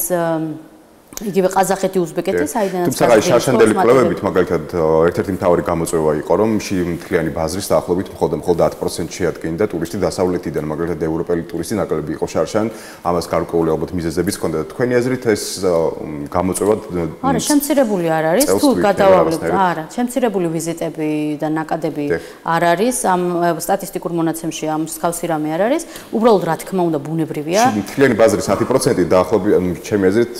იგივე ყაზახეთი, უზბეკეთი, საიდანაც თუმცა შარშანდელი კვლევებით მაგალითად ერთ-ერთი მთავარი გამოწვევა იყო, რომ მთლიანი ბაზრის დაახლოებით მხოლოდ 10% შეადგენდა ტურისტი დასავლეთიდან, მაგალითად ევროპელი ტურისტი ნაკლები იყო შარშან, ამას გარკვეული ალბათ მიზეზებიც ჰქონდა. თქვენი აზრით ეს გამოწვევა არა, შემცირებული არ არის, თუ გადავავლებთ, არა, შემცირებული ვიზიტები და ნაკადები არ არის, ამ სტატისტიკურ მონაცემში ამ მსგავსი რამე არ არის, უბრალოდ რა თქმა უნდა ბუნებრივია. მთლიანი ბაზრის 10% დაახლოებით ჩემი აზრით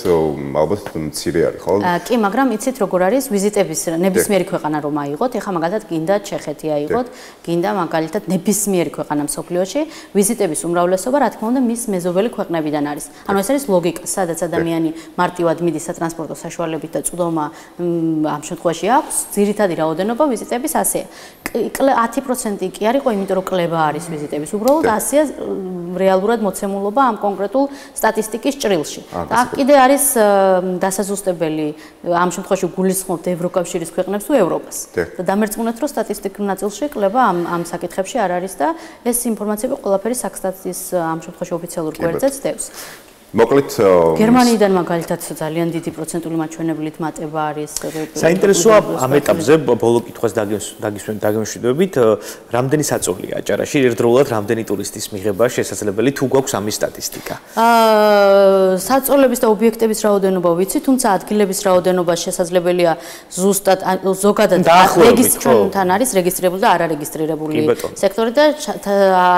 ალბათ მცირე არის, ხო? კი, მაგრამ იცით როგორ არის ვიზიტების ნებისმიერი ქვეყანა რომ აიღოთ, ეხლა მაგალითად გინდა ჩეხეთი აიღოთ, გინდა მაგალითად ნებისმიერი ქვეყანა მსოფლიოში, ვიზიტების უმრავლესობა რა თქმა უნდა მის მეზობელი ქვეყნებიდან არის. ანუ ეს არის ლოგიკა, სადაც ადამიანი მარტივად მიდის სატრანსპორტო საშუალებით და წვდომა ამ შემთხვევაში აქვს, ძირითადი რაოდენობა ვიზიტების ასეა. 10% კი არ იყო, იმიტომ რომ კლება არის ვიზიტების, უბრალოდ ასეა რეალურად მოცემულობა ამ კონკრეტულ სტატისტიკის ჭრილში. და აქ კიდე არის დასაზუსტებელი ამ შემთხვევაში გულისხმობთ ევროკავშირის ქვეყნებს თუ ევროპას. და დამერწმუნეთ, რომ სტატისტიკურ ნაწილში კლება ამ საკითხებში არ არის და ეს ინფორმაციები ყველაფერი საქსტატის ამ შემთხვევაში ოფიციალურ გვერდზეც დევს. მოკლედ გერმანიიდან მაგალითად ძალიან დიდი პროცენტული მაჩვენებლით მატება არის. საინტერესოა ამ ეტაპზე ბოლო კითხვას დაგემშვიდობებით, რამდენი საწოლია აჭარაში, ერთდროულად რამდენი ტურისტის მიღება შესაძლებელი თუ გვაქვს ამის სტატისტიკა? საწოლების და ობიექტების რაოდენობა ვიცი, თუმცა ადგილების რაოდენობა შესაძლებელია ზუსტად ზოგადად რეგისტრთან არის რეგისტრირებული და არარეგისტრირებული სექტორი და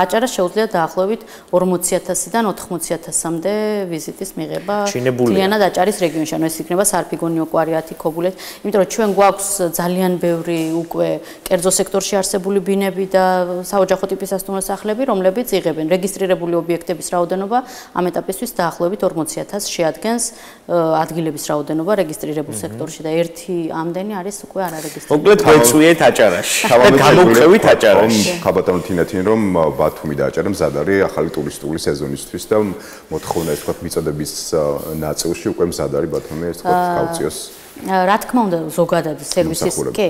აჭარას შეუძლია დაახლოებით 40,000-დან 80,000-მდე ვიზიტის მიღება მთლიანად აჭარის რეგიონში. ანუ ეს იქნება სარფიგო, ნიოკვარიათი, ქობულეთ, იმიტომ რომ ჩვენ გვაქვს ძალიან ბევრი უკვე კერძო სექტორში არსებული ბინები და საოჯახო ტიპის სასტუმრო სახლები, რომლებიც იღებენ რეგისტრირებული ობიექტების რაოდენობა ამ ეტაპისთვის დაახლოებით 40,000-ს შეადგენს ადგილების რაოდენობა რეგისტრირებულ სექტორში და ერთი ამდენი არის უკვე არარეგისტრირებული. მოკლედ გვეწვიეთ აჭარაში. გამოვყევით აჭარაში. ხაბატონო თინათინ რომ ბათუმი და აჭარა მზად არის ახალი ტურისტული სეზონისთვის და მოთხოვნა ეს თქვათ მიწოდების ნაწილში უკვე მზად არის ბათუმი ეს თქვათ გაუწიოს. რა თქმა უნდა ზოგადად სერვისის კი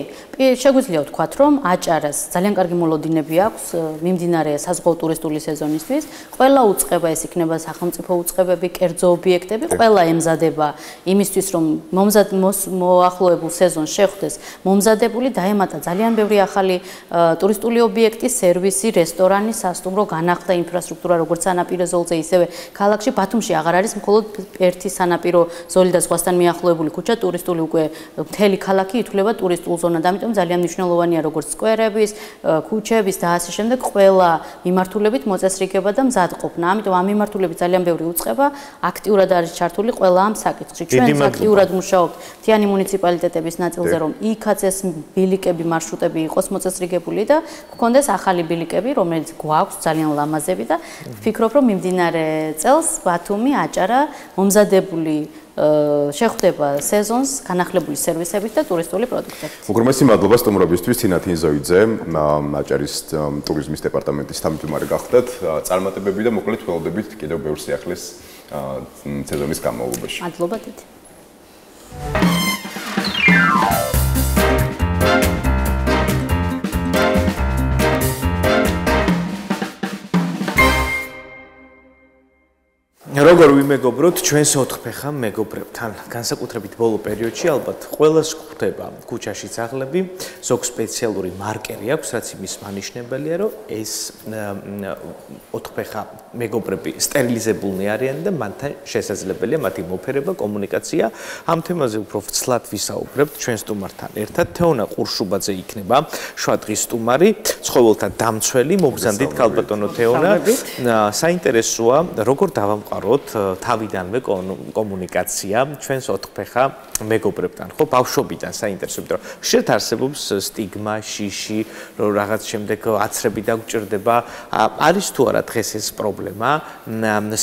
შეგვიძლია ვთქვათ რომ აჭარას ძალიან კარგი მოლოდინები აქვს მიმდინარე საზღვაო ტურისტული სეზონისთვის ყველა უწყება ეს იქნება სახელმწიფო უწყებები კერძო ობიექტები ყველა ემზადება იმისთვის რომ მოახლოებულ სეზონს შეხვდეს მომზადებული დაემატა ძალიან ბევრი ახალი ტურისტული ობიექტი სერვისი რესტორანი სასტუმრო განახლდა ინფრასტრუქტურა როგორც სანაპირო ზოლზე ისევე ქალაქში ბათუმში აღარ არის მხოლოდ ერთი სანაპირო ზოლი და ზღვასთან მიახლოებული ქუჩა ტურისტული უკვე მთელი ქალაქი ითვლება ტურისტულ ზონად, ამიტომ ძალიან მნიშვნელოვანია როგორც სკვერების, ქუჩების და ასე შემდეგ ყველა მიმართულებით მოწესრიგება და მზადყოფნა. ამიტომ ამ მიმართულებით ძალიან ბევრი უწყება აქტიურად არის ჩართული ყველა ამ საკითხში. ჩვენ აქტიურად მუშაობთ მთიანი მუნიციპალიტეტების ნაწილზე, რომ იქაც ეს ბილიკები, მარშრუტები იყოს მოწესრიგებული და გქონდეს ახალი ბილიკები, რომელიც გვაქვს ძალიან ლამაზები და ვფიქრობ, რომ მიმდინარე წელს ბათუმი, აჭარა მომზადებული შეხვდება სეზონს განახლებული სერვისებით და ტურისტული პროდუქტებით. უგრმესი მადლობა სტუმრობისთვის თინათინ ზოიძე, აჭარის ტურიზმის დეპარტამენტის თავმჯდომარე გახდათ. წარმატებები და მოკლედ ველოდებით კიდევ ბევრ სიახლეს სეზონის განმავლობაში. მადლობა დიდი. როგორ ვიმეგობროთ ჩვენს ოთხფეხა მეგობრებთან განსაკუთრებით ბოლო პერიოდში ალბათ ყველას გვხვდება ქუჩაში ძაღლები ზოგ სპეციალური მარკერი აქვს რაც იმის მანიშნებელია რომ ეს ოთხფეხა მეგობრები სტერილიზებულნი არიან და მათთან შესაძლებელია მათი მოფერება კომუნიკაცია ამ თემაზე უფრო ვცლად ვისაუბრებთ ჩვენ სტუმართან ერთად თეონა ყურშუბაძე იქნება შვადღის სტუმარი ცხოველთა დამცველი მოგზანდით ქალბატონო თეონა საინტერესოა როგორ დავამყაროთ თავიდანვე კომუნიკაცია ჩვენს ოთხფეხა მეგობრებთან ხო ბავშვობიდან საინტერესოა რომ შეიძლება არსებობს სტიგმა შიში რომ რაღაც შემდეგ აცრები დაგჭირდება არის თუ არა დღეს ეს პრობლემა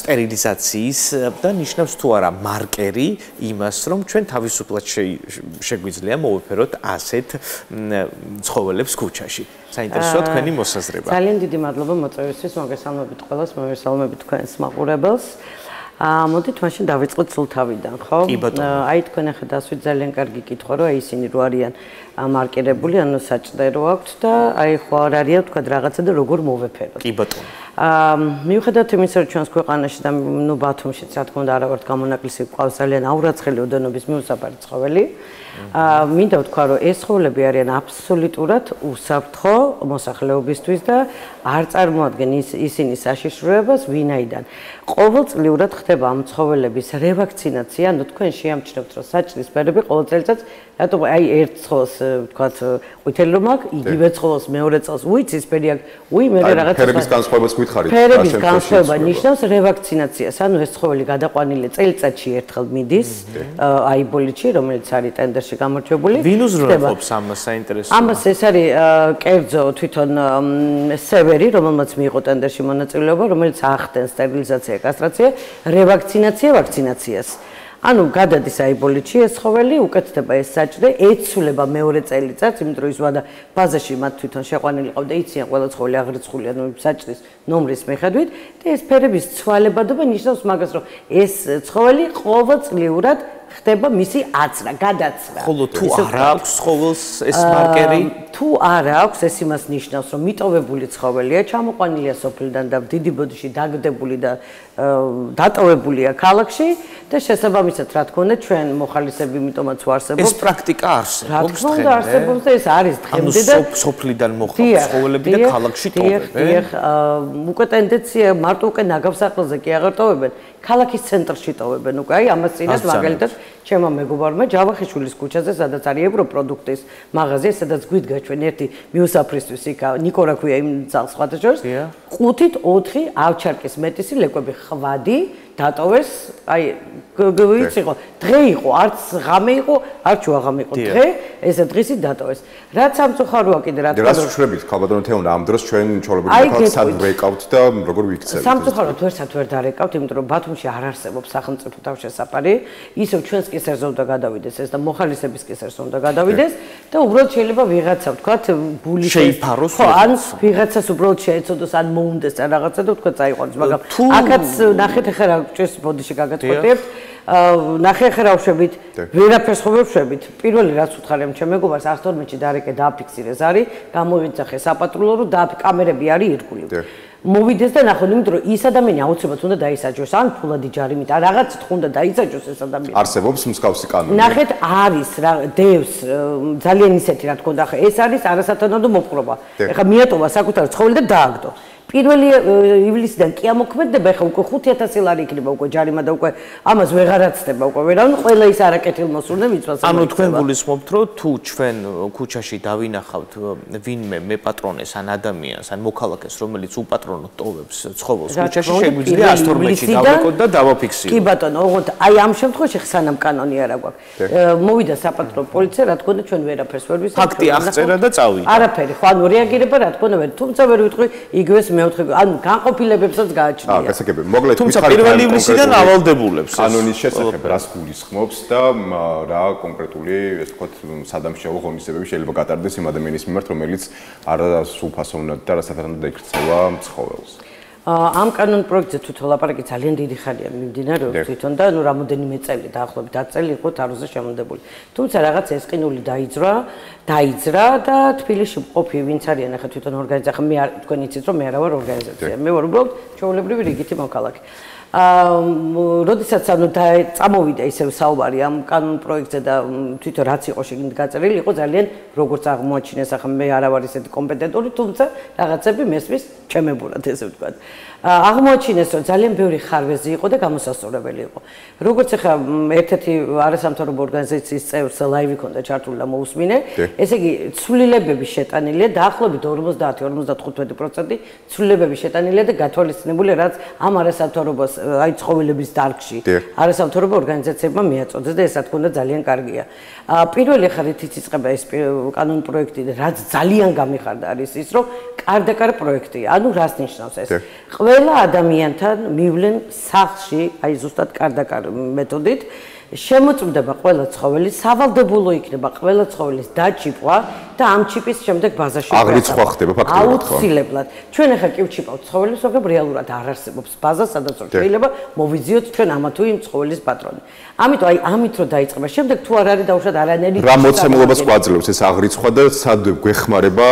სტერილიზაციის და ნიშნავს თუ არა მარკერი იმას რომ ჩვენ თავისუფლად შეგვიძლია მოვეფეროთ ასეთ ცხოველებს ქუჩაში საინტერესოა თქვენი მოსაზრება ძალიან დიდი მადლობა მოწვევისთვის მოგესალმებით ყველას მოგესალმებით თქვენს მაყურებელს მოდით მაშინ დავიწყოთ სულთავიდან ხო აი თქვენ ახლა დასვით ძალიან კარგი კითხვა რომ ისინი რო არიან მარკირებული ანუ საჭირო აქვთ და აი ხო არ არის თქვა რაღაცა და როგორ მოვეფეროთ კი ბატონო მიუხედავად იმისა რომ ჩვენს ქვეყანაში და ნუ ბათუმშიც რა თქმა უნდა არა ვართ გამონაკლისი ყავს ძალიან აურაცხელი ოდენობის მიუსაფარი ცხოველი მინდა ვთქვა რომ ეს ცხოველები არიან აბსოლუტურად უსაფრთხო მოსახლეობისთვის და არ წარმოადგენენ ისინი საშიშროებას ვინაიდან ყოველწლიურად ხდება ამ ცხოველების რევაქცინაცია ანუ თქვენ შეამჩნევთ რომ საჭირის ფერები ყოველ წელიწადს რატომ აი ერთ ცხოველს ვთქვათ ყვითელი რომ აქვს იგივე ცხოველს მეორე წელს უიცის ფერი აქვს უი მე რაღაც ფერების განსხვავებას გითხარით ფერების განსხვავება ნიშნავს რევაქცინაციას ანუ ეს ცხოველი გადაყვანილი წელიწადში ერთხელ მიდის აიბოლიტში რომელიც არის ტენდერში გამარჯვებული ვინ უზრუნველყოფს ამას საინტერესოა ამას ეს არის კერძო თვითონ სევერი რომელმაც მიიღო ტენდერში მონაწილეობა რომელიც ახდენს სტერილიზაცია კასტრაცია რევაქცინაცია ვაქცინაციას ანუ გადადის აიბოლიტში ეს ცხოველი უკეთდება ეს საჭირე ეცვლება მეორე წელიწადს იმიტომ რომ ის ვადა ფაზაში მათ თვითონ შეყვანილი ყავდა იციან ყველა ცხოველი აღრიცხული ანუ საჭირის ნომრის მიხედვით და ეს ფერების ცვალებადობა ნიშნავს მაგას რომ ეს ცხოველი ყოველწლიურად ხდება მისი აცრა, გადაცრა. ხოლო თუ არ აქვს ცხოველს ეს მარკერი, თუ არ აქვს, ეს იმას ნიშნავს, რომ მიტოვებული ცხოველია, ჩამოყვანილია სოფლიდან და დიდი ბოდიში დაგდებული და დატოვებულია ქალაქში და შესაბამისად, რა თქმა უნდა, ჩვენ მოხალისები იმიტომაც ვარსებობთ. ეს პრაქტიკა არსებობს. რა თქმა უნდა, არსებობს და ეს არის დღემდე და სოფლიდან მოხდა ცხოველები და ქალაქში ტოვებენ. დიახ, უკვე ტენდენცია მარტო უკვე ნაგავსახლზე კი აღარ ტოვებენ, ქალაქის ცენტრში ტოვებენ უკვე. აი ამას წინათ მაგალითად ჩემო მეგობარმა ჯავახიშვილის ქუჩაზე, სადაც არის ევროპროდუქტის მაღაზია, სადაც გვიდგა ჩვენ ერთი მიუსაფრისთვის იქ ნიკორა ქვია იმ ძალს სხვათა შორის 5-ით 4 ავჩარკის მეტისი ლეკვები ხვადი დატოვეს, აი ვიცი ხო, დღე იყო, არც ღამე იყო, არც შუაღამე იყო, დღე, ესე დღისით დატოვეს. რაც სამწუხაროა კიდე რა თქმა უნდა. რას ვშლებით ქალბატონო თეონა ამ დროს ჩვენ ჩოლებრივი ხალხი სად ვეკავთ და როგორ ვიქცევთ? სამწუხაროდ ვერსად ვერ დარეკავთ, იმიტომ რომ ბათუმში არ არსებობს სახელმწიფო თავშესაფარი, ისევ ჩვენს კისერზე უნდა გადავიდეს ეს და მოხალისების კისერზე უნდა გადავიდეს და უბრალოდ შეიძლება ვიღაცა ვთქვათ ბულის შეიფაროს, ხო, ან ვიღაცას უბრალოდ შეეცოდოს, ან მოუნდეს ან რაღაცა და ვთქვათ წაიყვანოს, მაგრამ აქაც ნახეთ ახლა რა ჭირს ბოდიში გაგაწყვეტებთ. ნახე ახლა რა ვშვებით, ვერაფერს ხო ვშვებით. პირველი რაც უთხარი ამ ჩემ მეგობარს 112-ში დარეკე დააფიქსირეს არის, გამოიძახე საპატრულო რომ კამერები არის ირგვლივ. მოვიდეს და ნახოთ, იმიტომ რომ ის ადამიანი აუცილებლად უნდა დაისაჯოს, ან ფულადი ჯარიმით, ან რაღაცით უნდა დაისაჯოს ეს ადამიანი. არსებობს მსგავსი კანონი. ნახეთ, არის რა დევს ძალიან ისეთი რა თქმა უნდა, ახლა ეს არის არასათანადო მოპყრობა. ახლა მიატოვა საკუთარი ცხოველი და დააგდო. პირველი ივლისიდან კი ამოქმედება, ახლა უკვე 5000 ლარი იქნება უკვე ჯარიმა და უკვე ამას ვეღარაცდება უკვე ვერავინ, ყველა ის არაკეთილმოსურნე მიწვას. ანუ თქვენ გულისხმობთ, რომ თუ ჩვენ ქუჩაში დავინახავთ ვინმე მეპატრონეს ან ადამიანს ან მოქალაქეს, რომელიც უპატრონოდ ტოვებს ცხოველს ქუჩაში, შეგვიძლია 112-ში დავეკოთ და დავაფიქსიროთ. კი ბატონო, ოღონდ აი ამ შემთხვევაში სანამ კანონი არ აქვს. მოვიდა საპატრულო პოლიცია, რა თქმა უნდა ჩვენ ვერაფერს ვერ ვისაუბრებთ. ფაქტი აღწერა და წავიდა. არაფერი, ხო ანუ რეაგირება რა თქმა უნდა ვერ, თუმცა ვერ ვიტყვი იგივეს მეოთხე, ანუ განყოფილებებსაც გააჩნია. გასაგებია. მოგლეთ თუმცა 1 ივლისიდან ავალდებულებს კანონის შესახებ რას გულისხმობს და რა კონკრეტული, ესე ვთქვათ, სადამსჯელო ღონისძიებები შეიძლება გატარდეს იმ ადამიანის მიმართ, რომელიც არასრულფასოვნად და არასათანადოდ ეკრწევა ცხოველს. ამ კანონ პროექტზე თვითონ ლაპარაკი ძალიან დიდი ხანია მიმდინარეობს თვითონ და ანუ რამოდენიმე წელი დაახლოებით 10 წელი იყო თაროზე შემოდებული. თუმცა რაღაც ეს ყინული დაიძრა და თბილისში მყოფი ვინც არიან ახლა თვითონ ორგანიზაცია, მე თქვენ იცით რომ მე არა ვარ ორგანიზაცია, მე ვარ უბრალოდ ჩვეულებრივი რიგითი მოქალაქე. როდესაც ანუ წამოვიდა ისევ საუბარი ამ კანონ პროექტზე და თვითონ რაც იყო შეგინდ გაწერილი, იყო ძალიან როგორც აღმოაჩინეს, ახლა მე არა ვარ ისეთი კომპეტენტური, თუმცა რაღაცები მესმის ჩემებურად ესე ვთქვათ. აღმოაჩინეს რომ ძალიან ბევრი ხარვეზი იყო და გამოსასწორებელი იყო. როგორც ახლა ერთ-ერთი არასამთავრობო ორგანიზაციის წევრს ლაივი ქონდა ჩართული და მოусმინე, ესე იგი ცვლილებები შეტანილია დაახლოებით 50-55% ცვლილებები შეტანილია და გათვალისწინებულია რაც ამ არასამთავრობო აი ცხოველების დარგში არასამთავრობო ორგანიზაციებმა მიაწოდეს და ეს რა თქმა უნდა ძალიან კარგია. პირველი ხარ ითიც იწყება ეს კანონ პროექტი და რაც ძალიან გამიხარდა არის ის რომ კარდაკარ პროექტია. ანუ რას ნიშნავს ეს? ყველა ადამიანთან მივლენ სახლში, აი ზუსტად კარდაკარ მეთოდით შემოწმდება ყველა ცხოველი, სავალდებულო იქნება ყველა ცხოველის დაჭიპვა და ამ ჩიპის შემდეგ ბაზაში აღრიცხვა ხდება ფაქტობრივად. აუცილებლად. ჩვენ ახლა კი ვჩიპავთ ცხოველებს, მაგრამ რეალურად არ არსებობს ბაზა, სადაც შეიძლება მოვიზიოთ ჩვენ ამა თუ იმ ცხოველის პატრონი. ამიტომ აი ამით რო დაიწყება, შემდეგ თუ არ არის დაუშვათ არანაირი რა მოცემულობას გვაძლევს ეს აღრიცხვა და სად გვეხმარება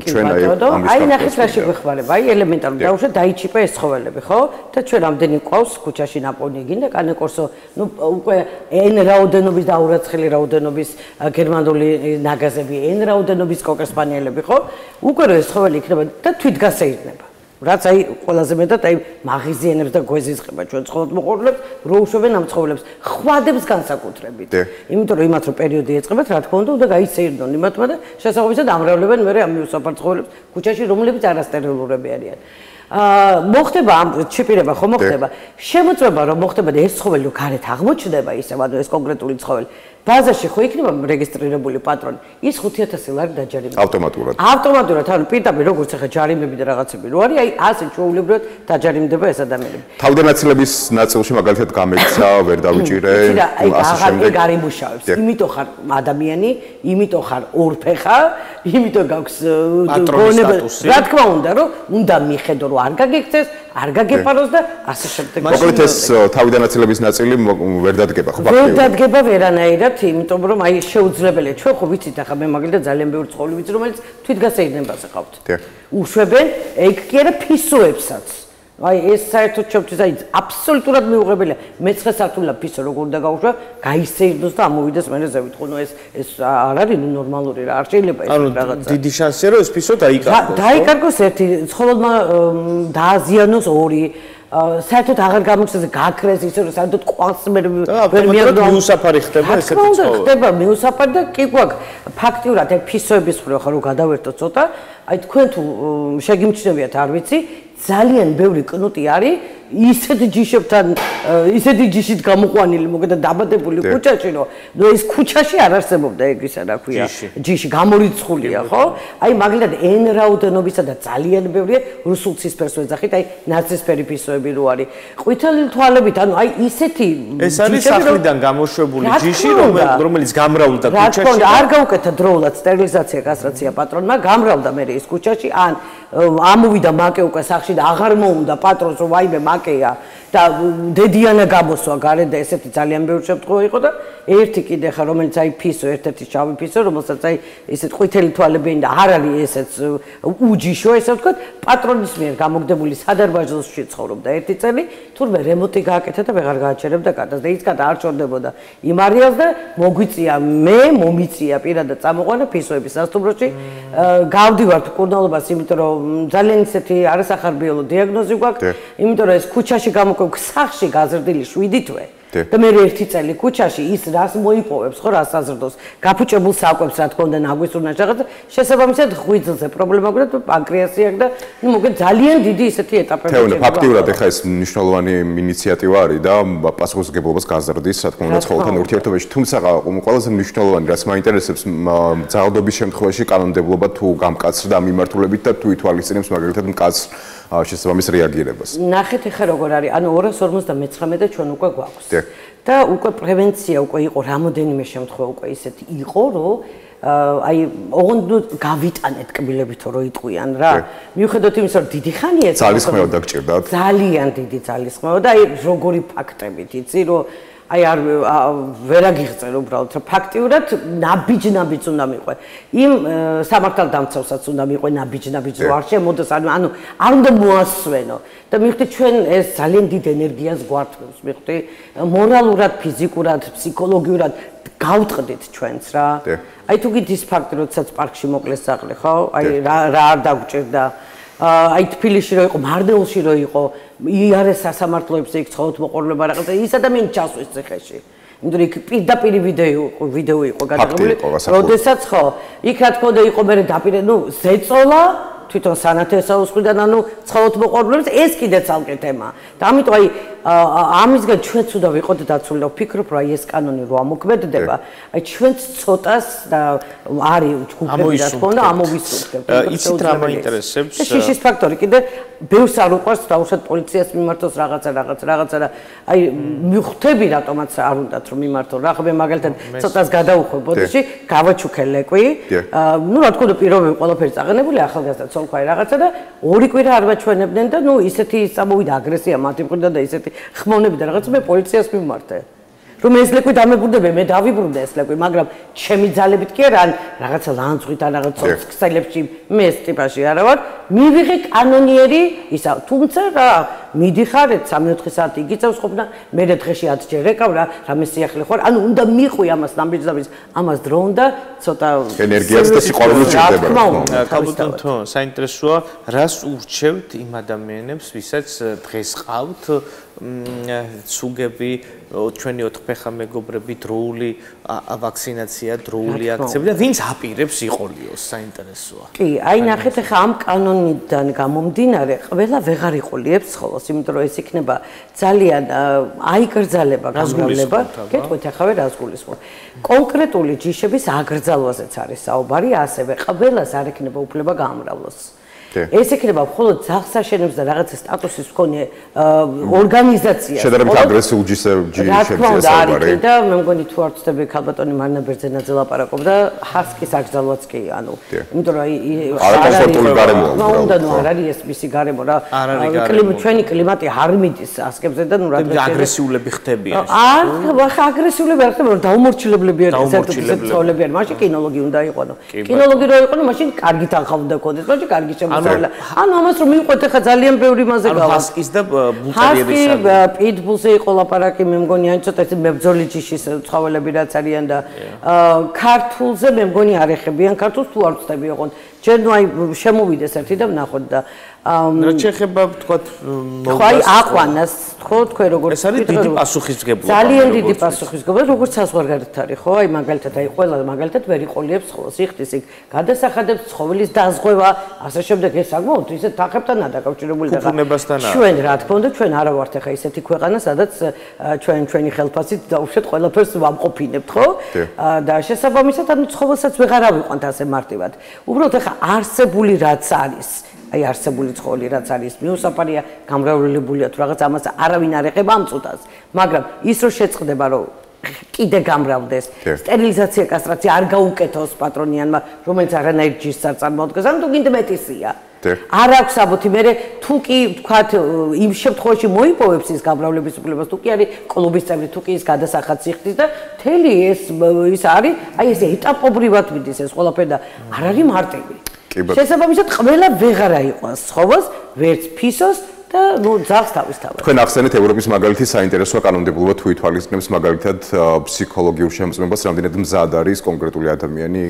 ჩვენ აი ამის აი ნახეთ რაში გვეხმარება, აი ელემენტარულად დაუშვათ დაიჭიპა ეს ცხოველები, ხო? და ჩვენ რამდენი ყავს ქუჩაში ნაპოვნი გინდა კანეკორსო, ნუ უკვე n რაოდენობის და აურაცხელი რაოდენობის გერმანული ნაგაზები, n რაოდენობის კოკერსპანიელები, ხო? უკვე რო ეს ცხოველი იქნება და თვითგასეირნება. რაც აი ყველაზე მეტად აი მაღიზიანებს და გვეზიზღება ჩვენ ცხოველმოყვარულებს, რო უშვებენ ამ ცხოველებს, ხვადებს განსაკუთრებით. იმიტომ რომ იმათ რო პერიოდი ეწყებათ, რა თქმა უნდა, გაიცეირნონ იმათმა და შესაძლებლად ამრავლებენ მე ამ მიუსაფარ ცხოველებს ქუჩაში, რომლებიც არასტერილურები არიან. მოხდება ამ ჩიპირება ხო მოხდება შემოწმება რომ მოხდება და ეს ცხოველი რო გარეთ აღმოჩნდება ისევ ანუ ეს კონკრეტული ცხოველი ბაზაში ხო იქნება რეგისტრირებული პატრონი ის 5000 ლარი დაჯარიმდება ავტომატურად ანუ პირდაპირ როგორც ახლა ჯარიმები და რაღაცები რო არის აი ასე ჩვეულებრივად დაჯარიმდება ეს ადამიანები თავდანაცილების ნაწილში მაგალითად გამეცა ვერ დავიჭირე ასე შემდეგ არ იმუშავებს იმიტომ ხარ ადამიანი იმიტომ ხარ ორფეხა იმიტომ გაქვს გონება რა თქმა უნდა რომ უნდა მიხედო რომ არ გაგიქცეს არ გაგეპაროს და ასე შემდეგ. მოკლედ ეს თავიდანაცილების ნაწილი ვერ დადგება ხო ფაქტიურად? ვერ დადგება ვერანაირად, იმიტომ რომ აი შეუძლებელია. ჩვენ ხო ვიცით ახლა მე მაგალითად ძალიან ბევრი წყოვილი ვიცი, რომელიც თვითგასეირნებაზე ყავთ. უშვებენ ეგ კი არა ფისოებსაც. აი ეს საერთოდ ჩემთვის აი აბსოლუტურად მიუღებელია. მე-9 საათულა ფისო როგორ უნდა გაუშვა, გაისეირნოს და ამოვიდეს მერე ზევით. ხო, ნუ ეს არ არის ნორმალური რა, არ შეიძლება ეს რაღაცა. ანუ დიდი შანსია რომ ეს ფისო დაიკარგოს. დაიკარგოს ერთი, ცხოველმა დააზიანოს ორი. საერთოდ აღარ გამოგცეს გაქრეს ისე რომ საერთოდ ყვანს ვერ მიაღწევს მიუსაფარი ხდება ესეთი ცხოველი. ხდება მიუსაფარი და კი გვაქვს ფაქტიურად ეგ ფისოების მხრივ ხარ რომ გადავერთო ცოტა, აი თქვენ თუ შეგიმჩნევიათ არ ვიცი, ძალიან ბევრი კნუტი არის ისეთ ჯიშებთან, ისეთი ჯიშით გამოყვანილი, მოგედა დაბადებული ქუჩაში, რომ ეს ქუჩაში არ არსებობდა ეგ ისა რა ქვია, ჯიში გამორიცხულია, ხო? აი მაგალითად N რაოდენობისა და ძალიან ბევრია რუსულ ცისფერს ვეძახით, აი ნაცისფერი ფისოები რო არის. ყვითელი თვალებით, ანუ აი ისეთი ეს არის სახლიდან გამოშვებული ჯიში, რომელიც გამრავლდა ქუჩაში. რა თქმა უნდა, არ გაუკეთა დროულად სტერილიზაცია, კასტრაცია პატრონმა, გამრავლდა მე ის ქუჩაში, ან ამოვიდა მაკე უკვე სახში და აღარ მოუნდა პატრონს რომ ვაიმე მაკეა და დედიანა გამოსვა გარეთ და ესეთი ძალიან ბევრი შემთხვევა იყო და ერთი კიდე ხა რომელიც აი ფისო ერთ-ერთი შავი ფისო რომელსაც აი ესეთ ყვითელი თვალები და არ არის ესეც უჯიშო ესე ვთქვათ პატრონის მიერ გამოგდებული სადარბაზოში ცხოვრობდა ერთი წელი თურმე რემონტი გააკეთა და ვეღარ გააჩერებდა კატას და ის კატა არ ჩორდებოდა იმ არეალს და მოგვიწია მე მომიწია პირადად წამოყვანა ფისოების სასტუმროში გავდივართ კურნალობას იმიტომ რომ ძალიან ისეთი არასახარბიელო დიაგნოზი გვაქვს იმიტომ რომ ეს ქუჩაში გამოკვევ სახში გაზრდილი 7 თვე და მე ერთი წელი ქუჩაში ის რას მოიპოვებს ხო რას აზრდოს გაფუჭებულ საკვებს რა თქმა უნდა ნაგვისურნა რაღაც შესაბამისად ღვიძლზე პრობლემა გვაქვს პანკრეასი აქვს და ნუ მოგეთ ძალიან დიდი ისეთი ეტაპები შეგვიძლია ფაქტიურად ეხა ეს მნიშვნელოვანი ინიციატივა არის და პასუხისმგებლობას გაზრდის რა თქმა უნდა ცხოველთან ურთიერთობაში თუმცა ყველაზე მნიშვნელოვანი რაც მაინტერესებს ძალადობის შემთხვევაში კანონმდებლობა თუ გამკაცრდა მიმართულებით და თუ ითვალისწინებს მაგალითად მკაცრ შესაბამის რეაგირებას. ნახეთ ახლა როგორ არის, ანუ 259-და ჩვენ უკვე გვაქვს. და უკვე პრევენცია უკვე იყო რამოდენიმე შემთხვევა უკვე ისეთი იყო, რომ აი ოღონდ გავიტანეთ კბილებითო რომ იტყვიან რა. მიუხედავად იმისა, რომ დიდი ხანია ეს ძალისხმევა დაგჭირდათ. ძალიან დიდი ძალისხმევა და აი როგორი ფაქტებით იცი, რომ აი არ ვერაგიღწევ უბრალოდ რომ ფაქტიურად ნაბიჯ უნდა მიყვე. იმ სამართალდამცავსაც უნდა მიყვე ნაბიჯ რომ არ შემოდეს ანუ არ უნდა მოასვენო. და მივხვდი ჩვენ ეს ძალიან დიდ ენერგიას გვართმევს, მივხვდი მორალურად, ფიზიკურად, ფსიქოლოგიურად გავტყდით ჩვენს რა. აი თუ გითის ფაქტი როდესაც პარკში მოკლეს სახლი, ხო? აი რა არ დაგჭირდა აი თბილისში რო იყო, მარნეულში რო იყო, იარეს სასამართლოებში იქ ცხოველთმოყორულება რაღაცა, ის ადამიანი ჩასვეს ციხეში. იმიტომ იქ პირდაპირ ვიდეო იყო გადაღებული, როდესაც ხო, იქ რა თქმა უნდა იყო მე დაპირე, ნუ ზეწოლა თვითონ სანათესაუსყიდან, ანუ ცხოველთმოყორულებს ეს კიდე ცალკე თემა. და ამიტომ აი ამისგან ჩვენც უნდა ვიყოთ დაცული და ვფიქრობ, რომ აი ეს კანონი რო ამოქმედდება, აი ჩვენც ცოტას და არის ჯგუფები რა თქმა უნდა ამოვისურვებთ. იცით რა მაინტერესებს? შიშის ფაქტორი კიდე ბევრს არ უყვარს დაუშვათ პოლიციას მიმართოს რაღაცა და აი მიხვდები რატომაც არ უნდათ რომ მიმართო. რა ხომ მაგალითად ცოტას გადაუხვე ბოდიში, გავაჩუქე ლეკვი. ნუ რა თქმა უნდა პირობები ყველაფერი წაღენებული ახალგაზრდა ცოლქვაი რაღაცა და 2 კვირა არ მაჩვენებდნენ და ნუ ისეთი წამოვიდა აგრესია მათი მხრიდან და ისეთი ხმოვნები და რაღაცა მე პოლიციას მიმართე. რომ ეს ლეკვი დამებრუნდები, მე დავიბრუნდა ეს ლეკვი, მაგრამ ჩემი ძალებით კი არა, ან რაღაცა ლანძღვით ან რაღაც ცოცხლებში მე ეს ტიპაში არა ვარ, მივიღე კანონიერი ისა, თუმცა რა, მიდიხარ 3-4 საათი იგიწევს ყოფნა, მე დღეში 10 ჯერ ეკავ რა, რამე სიახლე ხარ, ანუ უნდა მიყვი ამას ნაბიჯს, ამას დრო უნდა ცოტა ენერგიას და სიყვარულს ჭირდება. ქალბატონო, საინტერესოა, რას ურჩევთ იმ ადამიანებს, ვისაც დღეს ყავთ სუგები, ჩვენი 4 ფეხა მეგობრები, დროული ვაქცინაცია, დროული აქციები და ვინც აპირებს იყოლიოს, საინტერესოა. კი, აი ნახეთ ახლა ამ კანონიდან გამომდინარე, ყველა ვეღარ იყოლიებს ცხოველს, იმიტომ რომ ეს იქნება ძალიან აიგრძალება გამრავლება. გეტყვით ახლა რას გულისხმობ. კონკრეტული ჯიშების აგრძალვაზეც არის საუბარი, ასევე ყველას არ ექნება უფლება გაამრავლოს. ეს ექნება მხოლოდ ძაღლს აშენებს და რაღაცა სტატუსის მქონე ორგანიზაცია. შედარებით აგრესიულ ჯიშებს ესაუბარი. და მე მგონი თუ არ ვწდები ქალბატონი მარინა ბერძენაძე ლაპარაკობდა, ჰასკის აკრძალვაც კი, ანუ იმიტომ რომ არაკომფორტული გარემოა. უნდა ნუ არ არის ეს მისი გარემო რა. ჩვენი კლიმატი არ მიდის ასკებზე და ნუ რა აგრესიულები ხდებიან. აგრესიულები არ ხდებიან, დაუმორჩილებლები არიან, საერთოდ ცოლები არიან. მაშინ კინოლოგი უნდა იყონო. კინოლოგი რო იყონო, მაშინ კარგი თანხა უნდა ქონდეს, მაშინ კარგი შემოსავალი. ანუ ამას რომ მივყვეთ ახლა ძალიან ბევრი მასე გავა. ჰასკის და ბულტერიერის პიტბულზე იყო ლაპარაკი, მე მგონი ან ცოტა ეს მებრძოლი ჯიშის ცხოველები რაც არიან და ქართულზე მე მგონი არ ეხებიან ქართულს თუ არ ვწდები ოღონდ. ჯერ ნუ აი შემოვიდეს ერთი და ვნახოთ და რა შეიძლება ვთქვათ ხო აი აყვანას ხო თქვენ როგორ ეს არის დიდი პასუხისმგებლობა ძალიან დიდი პასუხისმგებლობა როგორც საზღვარგარეთ არის ხო აი მაგალითად აი ყველა მაგალითად ვერ იყოლიებს ხოლოს იხდის იქ გადასახადებს ცხოველის დაზღვევა ასე შემდეგ ეს საკმაოდ ისეთ თანხებთან დაკავშირებული და ჩვენ რა თქმა უნდა ჩვენ არა ვართ ახლა ისეთი ქვეყანა სადაც ჩვენი ხელფასით დაუშვათ ყველაფერს ვამყოფინებთ ხო და შესაბამისად ანუ ცხოველსაც ვეღარ ავიყვანთ ასე მარტივად უბრალოდ ახლა არსებული რაც არის აი არსებული ცხოველი რაც არის მიუსაფარია გამრავლებულია თუ რაღაც ამას არავინ არ ეხება ამ წუთას მაგრამ ის რო შეწყდება რომ კიდე გამრავლდეს სტერილიზაცია კასტრაცია არ გაუკეთოს პატრონიანმა რომელიც არანაირ ჯიშს არ წარმოადგენს ანუ თუ გინდა მეტისია არ აქვს აბოთი მე თუ კი ვთქვათ იმ შემთხვევაში მოიპოვებს ის გამრავლების უფლებას თუ კი არის კლუბის წევრი თუ კი ის გადასახადს იხდის და მთელი ის არის აი ეს ეტაპობრივად მიდის ეს ყველაფერი და არ არის მარტივი შესაბამისად ყველა ვეღარ აიყვანს ცხოველს ვერც ფისოს და ნუ ძაღლს თავისთავად. თქვენ ახსენეთ ევროპის მაგალითი საინტერესოა კანონმდებლობა თუ ითვალისწინებს მაგალითად ფსიქოლოგიურ შემოწმებას, რამდენად მზად არის კონკრეტული ადამიანი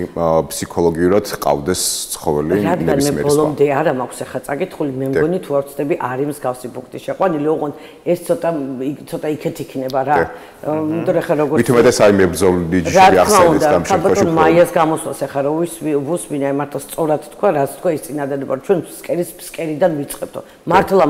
ფსიქოლოგიურად ყავდეს ცხოველი ნებისმიერ სხვა. ბოლომდე არა მაქვს ახლა წაკითხული, მე მგონი თუ არ ვწდები არის მსგავსი პუნქტი შეყვანილი, ოღონდ ეს ცოტა იქეთ იქნება რა. იმიტომ რომ ახლა როგორც მით უმეტეს აი მებრძოლი ჯიშები ახსენეთ ამ შემთხვევაში. მაიას გამოსვას ახლა რომ ვუსმინე მართლა სწორად თქვა, რაც თქვა ის წინადადება, ჩვენ ფსკერიდან ვიწყებთო. მართლა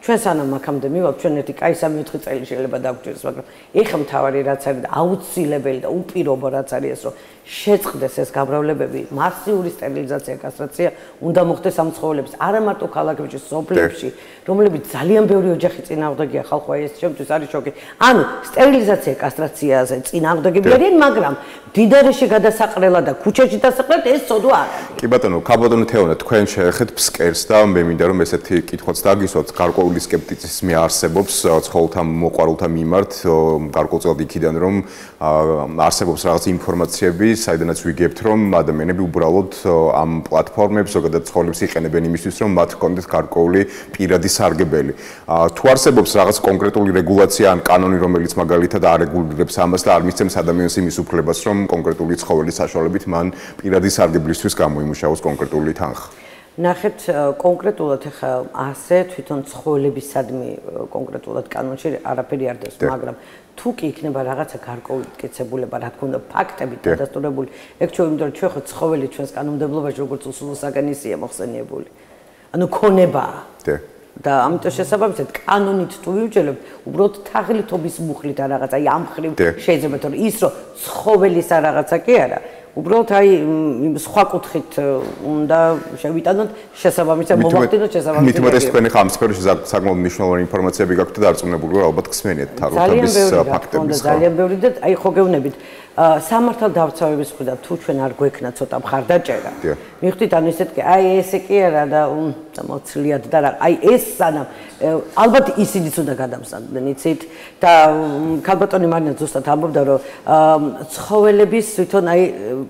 ჩვენ სანამ აქამდე მივაქვს ჩვენ ერთი კაი 3-4 წელი შეიძლება დაგვჭირდეს მაგრამ ეხა მთავარი რაც არის და აუცილებელი და უპირობო რაც არის ეს რომ შეწყდეს ეს გამრავლებები მასიური სტერილიზაცია კასტრაცია უნდა მოხდეს ამ ცხოველებს არა მარტო ქალაქებში სოფლებში რომლებიც ძალიან ბევრი ოჯახი წინააღმდეგია ხალხო ეს შემთხვევით არის შოკი ანუ სტერილიზაცია კასტრაციაზე წინააღმდეგები არიან მაგრამ დიდარეში გადასაყრელა და ქუჩაში დასაყრელად ეს ცოდვა არ არის კი ბატონო ქალბატონო თეონა თქვენ შეეხეთ ფსკერს და მე მინდა რომ ესეთი კითხვაც დაგისვათ გარკვეული სკეპტიციზმი არსებობს ცხოველთა მოყვარულთა მიმართ გარკვეულწილად იქიდან რომ არსებობს რაღაც ინფორმაციები საიდანაც ვიგებთ რომ ადამიანები უბრალოდ ამ პლატფორმებს ზოგადად ცხოველებს იყენებენ იმისთვის რომ მათ ჰქონდეთ გარკვეული პირადი სარგებელი თუ არსებობს რაღაც კონკრეტული რეგულაცია ან კანონი რომელიც მაგალითად არ რეგულირებს ამას და არ მისცემს ადამიანს იმის უფლებას რომ კონკრეტული ცხოველის საშუალებით მან პირადი სარგებლისთვის გამოიმუშაოს კონკრეტული თანხა ნახეთ კონკრეტულად ახლა ასე თვითონ ცხოველებისადმი კონკრეტულად კანონში არაფერი არ დეს მაგრამ თუ კი იქნება რაღაცა გარკვეული მტკიცებულება რა თქმა უნდა ფაქტებით დადასტურებული ეგ ჩვენ იმიტომ რომ ჩვენ ხო ცხოველი ჩვენს კანონმდებლობაში როგორც უსულო საგანისია მოხსენიებული ანუ ქონებაა და ამიტომ შესაბამისად კანონით თუ ვიუჯელებ უბრალოდ თაღლითობის მუხლით ან რაღაცა აი ამ ხრივ შეიძლება თორე ის რომ ცხოველის ან რაღაცა კი არა უბრალოდ აი სხვა კუთხით უნდა შევიტანოთ შესაბამისად მოვახდინოთ შესაბამისად მით უმეტეს თქვენ ხა ამ სფეროში საკმაოდ მნიშვნელოვანი ინფორმაციები გაქვთ და დარწმუნებული ვარ ალბათ გსმენიეთ თაღლითობის ფაქტების ძალიან ბევრი და აი ხო გეუბნებით სამართალდამცავების მხრიდან თუ ჩვენ არ გვექნა ცოტა მხარდაჭერა მივხვდით ანუ ესეთი აი ესე კი არა და მოცლიად და რა აი ეს სანამ ალბათ ისინიც უნდა გადამსხდნენ იცით და ქალბატონი მარინა ზუსტად ამბობდა რომ ცხოველების თვითონ აი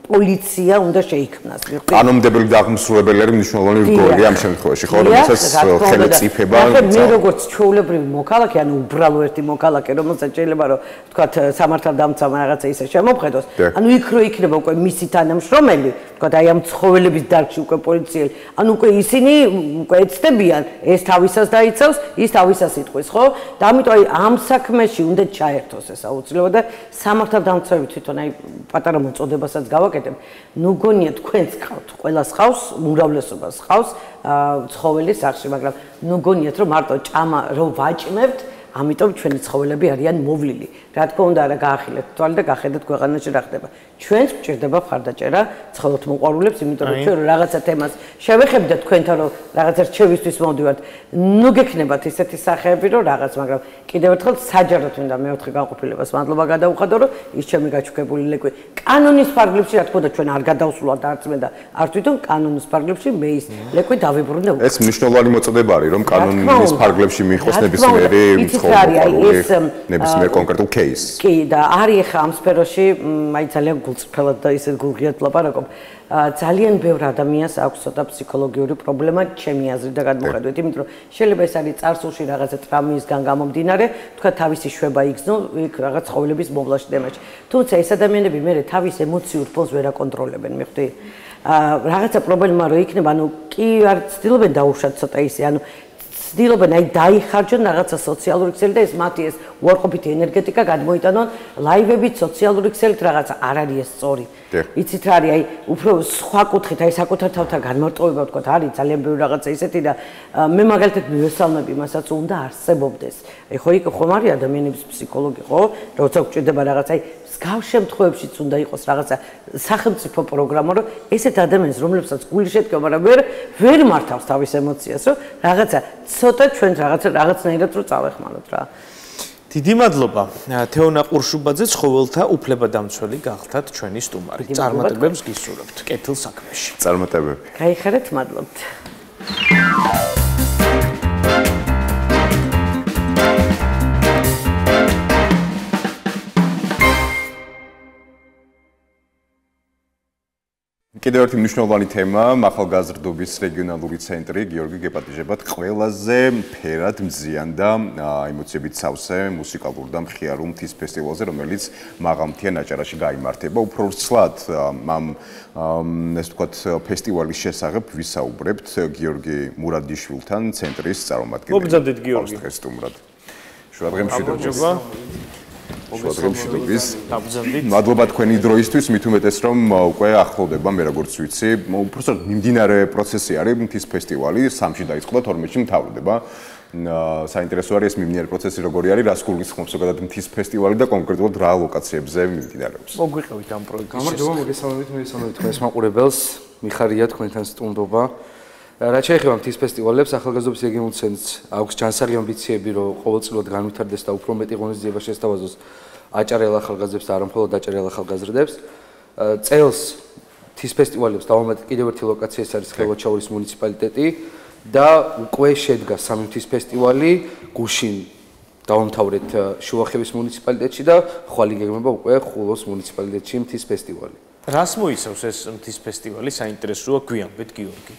პოლიცია უნდა შეიქმნას მივხვდით კანონმდებლები და აღმასრულებელი არის მნიშვნელოვანი რგოლი ამ შემთხვევაში ხო რომელსაც ხელისუფლება მე როგორც ჩვეულებრივი მოქალაქე ანუ უბრალო ერთი მოქალაქე რომელსაც შეიძლება რომ თქვათ სამართალდამცავმა რაღაცა ისე შემოხედოს ანუ იქ რო იქნება უკვე მისი თანამშრომელი თქვათ აი ამ ცხოველების დარგში უკვე პოლიციელი ანუ უკვე ისინი უკვე ეცდებიან ეს თავისას დაიცავს ის თავისას იტყვის ხო და ამიტომ აი ამ საქმეში უნდა ჩაერთოს ეს აუცილებლად და სამართალდამცავი თვითონ აი პატარა მოწოდებასაც გავაკეთებ ნუ გონია თქვენს ხავთ ყველას ხავს უმრავლესობას ხავს ცხოველის სახში მაგრამ ნუ გონიათ რომ მარტო ჭამა რო ვაჭმევთ ამიტომ ჩვენი ცხოველები არიან მოვლილი. რა თქმა უნდა, არა გაახილეთ თვალი და გახედეთ ქვეყანაში რა ხდება. ჩვენს გვჭირდება მხარდაჭერა ცხოველთ მოყვარულებს, იმიტომ რომ ჩვენ რაღაცა თემას შევეხები და თქვენთან რომ რაღაცა რჩევისთვის მოვდივართ, ნუ გექნებათ ისეთი სახეები, რომ რაღაც, მაგრამ კიდევ ერთხელ საჯაროდ მინდა მეოთხე განყოფილებას მადლობა გადავუხადო, რომ ის ჩემი გაჩუქებული ლეკვი კანონის ფარგლებში, რა თქმა უნდა, ჩვენ არ გადავსულვართ არც მე და არც თვითონ კანონის ფარგლებში მე ის ლეკვი დავიბრუნე უკვე. ეს მნიშვნელოვანი მოწოდება არის, რომ კანონის ფარგლებში მიიღოს ნებისმიერი ცხოველი, ნებისმიერ კონკრეტულ кейსს. კი, და არის ახლა ამ სფეროში, აი ძალიან გულწრფელად და ისე გულღიად ვლაპარაკობ. ძალიან ბევრ ადამიანს აქვს ცოტა ფსიქოლოგიური პრობლემა, ჩემი აზრით და გადმოხედვით, იმიტომ რომ შეიძლება ეს არის წარსულში რაღაცა ტრამვისგან გამომდინარე, თქვა თავისი შვება იგზნო იქ რაღაც ცხოველების მომლაშ თემაში. თუმცა ეს ადამიანები მე თავის ემოციურ ფონს ვერ აკონტროლებენ, მიხვდი? რაღაცა პრობლემა რო იქნება, ანუ კი არ ცდილობენ დაუშვათ ცოტა ისე, ანუ ცდილობენ აი დაიხარჯონ რაღაცა სოციალური ქსელი და ეს მათი ეს უარყოფითი ენერგეტიკა გადმოიტანონ ლაივებით, სოციალური ქსელით რაღაცა არ არის ეს სწორი. იცით რა არის, აი უფრო სხვა კუთხით, აი საკუთარ თავთან განმარტოვება ვთქვა, არის ძალიან ბევრი რაღაცა ისეთი და მე მაგალითად მივესალმები იმასაც უნდა არსებობდეს. აი ხო იქ ხომ არის ადამიანების ფსიქოლოგი, ხო? როცა გვჭირდება რაღაცა, აი მსგავს შემთხვევებშიც უნდა იყოს რაღაცა სახელმწიფო პროგრამა, რომ ესეთ ადამიანს, რომლებსაც გული შედგება, მაგრამ ვერ მართავს თავის ემოციას, რომ რაღაცა ცოტა ჩვენ რაღაცნაირად რო წავეხმაროთ რა. დიდი მადლობა. თეონა ყურშუბაძე ცხოველთა უფლებადამცველი გახდათ ჩვენი სტუმარი. წარმატებებს გისურვებთ კეთილ საქმეში. წარმატებები. გაიხარეთ, მადლობთ. კიდევ ერთი მნიშვნელოვანი თემა, ახალგაზრდობის რეგიონალური ცენტრი გიორგი გეპატიჟებათ ყველაზე ფერად მზიან და ემოციებით სავსე მუსიკალურ და მხიარულ მთის ფესტივალზე, რომელიც მაღალმთიან აჭარაში გაიმართება. უფრო სრულად ამ ეს ვთქვათ ფესტივალის შესახებ ვისაუბრებთ გიორგი მურადიშვილთან, ცენტრის წარმომადგენელთან. მოგზადეთ გიორგი. შუადღემშვიდობის. მადლობა თქვენი დროისთვის, მით უმეტეს რომ უკვე ახლოვდება, მე როგორც ვიცი, უბრალოდ მიმდინარე პროცესი არის მთის ფესტივალი, 3-ში დაიწყო და 12-ში მთავრდება. საინტერესო არის ეს მიმდინარე პროცესი როგორი არის, რას გულისხმობს ზოგადად მთის ფესტივალი და კონკრეტულად რა ლოკაციებზე მიმდინარეობს. მოგვიყევით ამ პროექტის. გამარჯობა, მოგესალმებით თქვენს მაყურებელს, მიხარია თქვენთან სტუმრობა. რაც შეეხება მთის ფესტივალებს, ახალგაზრდობის რეგიონულ ცენტრს აქვს ჯანსაღი ამბიციები, რომ ყოველწლიურად განვითარდეს და უფრო მეტი ღონისძიება შესთავაზოს აჭარელ ახალგაზრდებს და არა მხოლოდ აჭარელ ახალგაზრდებს. წელს მთის ფესტივალებს დავამატეთ კიდევ ერთი ლოკაცია, ეს არის ხელვაჩაურის მუნიციპალიტეტი და უკვე შედგა 3 მთის ფესტივალი გუშინ დავამთავრეთ შუახევის მუნიციპალიტეტში და ხვალ იგეგმება უკვე ხულოს მუნიციპალიტეტში მთის ფესტივალი. რას მოიცავს ეს მთის ფესტივალი? საინტერესოა, გვიანბეთ გიორგი.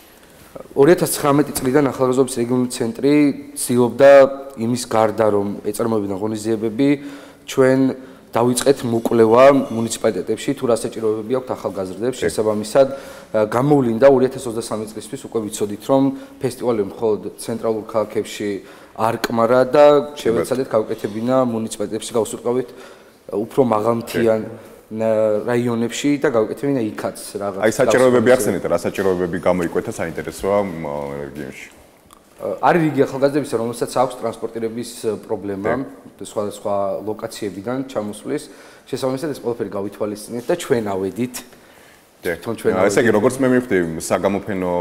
2019 წლიდან ახალგაზრდობის რეგიონული ცენტრი ცდილობდა იმის გარდა, რომ ეწარმოებინა ღონისძიებები, ჩვენ დავიწყეთ მოკვლევა მუნიციპალიტეტებში, თუ რა საჭიროებები აქვთ ახალგაზრდებს. შესაბამისად, გამოვლინდა 2023 წლისთვის უკვე ვიცოდით, რომ ფესტივალები მხოლოდ ცენტრალურ ქალაქებში არ კმარა და შევეცადეთ გავუკეთებინა მუნიციპალიტეტებში გავსურყავით უფრო მაღალმთიან რაიონებში და გავუკეთებინა იქაც რაღაც. აი საჭიროებები ახსენეთ, რა საჭიროებები გამოიკვეთა საინტერესოა რეგიონში. არის რიგი ახალგაზრდებისა, რომელსაც აქვს ტრანსპორტირების პრობლემა სხვადასხვა ლოკაციებიდან ჩამოსვლის. შესაბამისად ეს ყველაფერი გავითვალისწინეთ და ჩვენ ავედით. ესე იგი, როგორც მე მივხვდი, საგამოფენო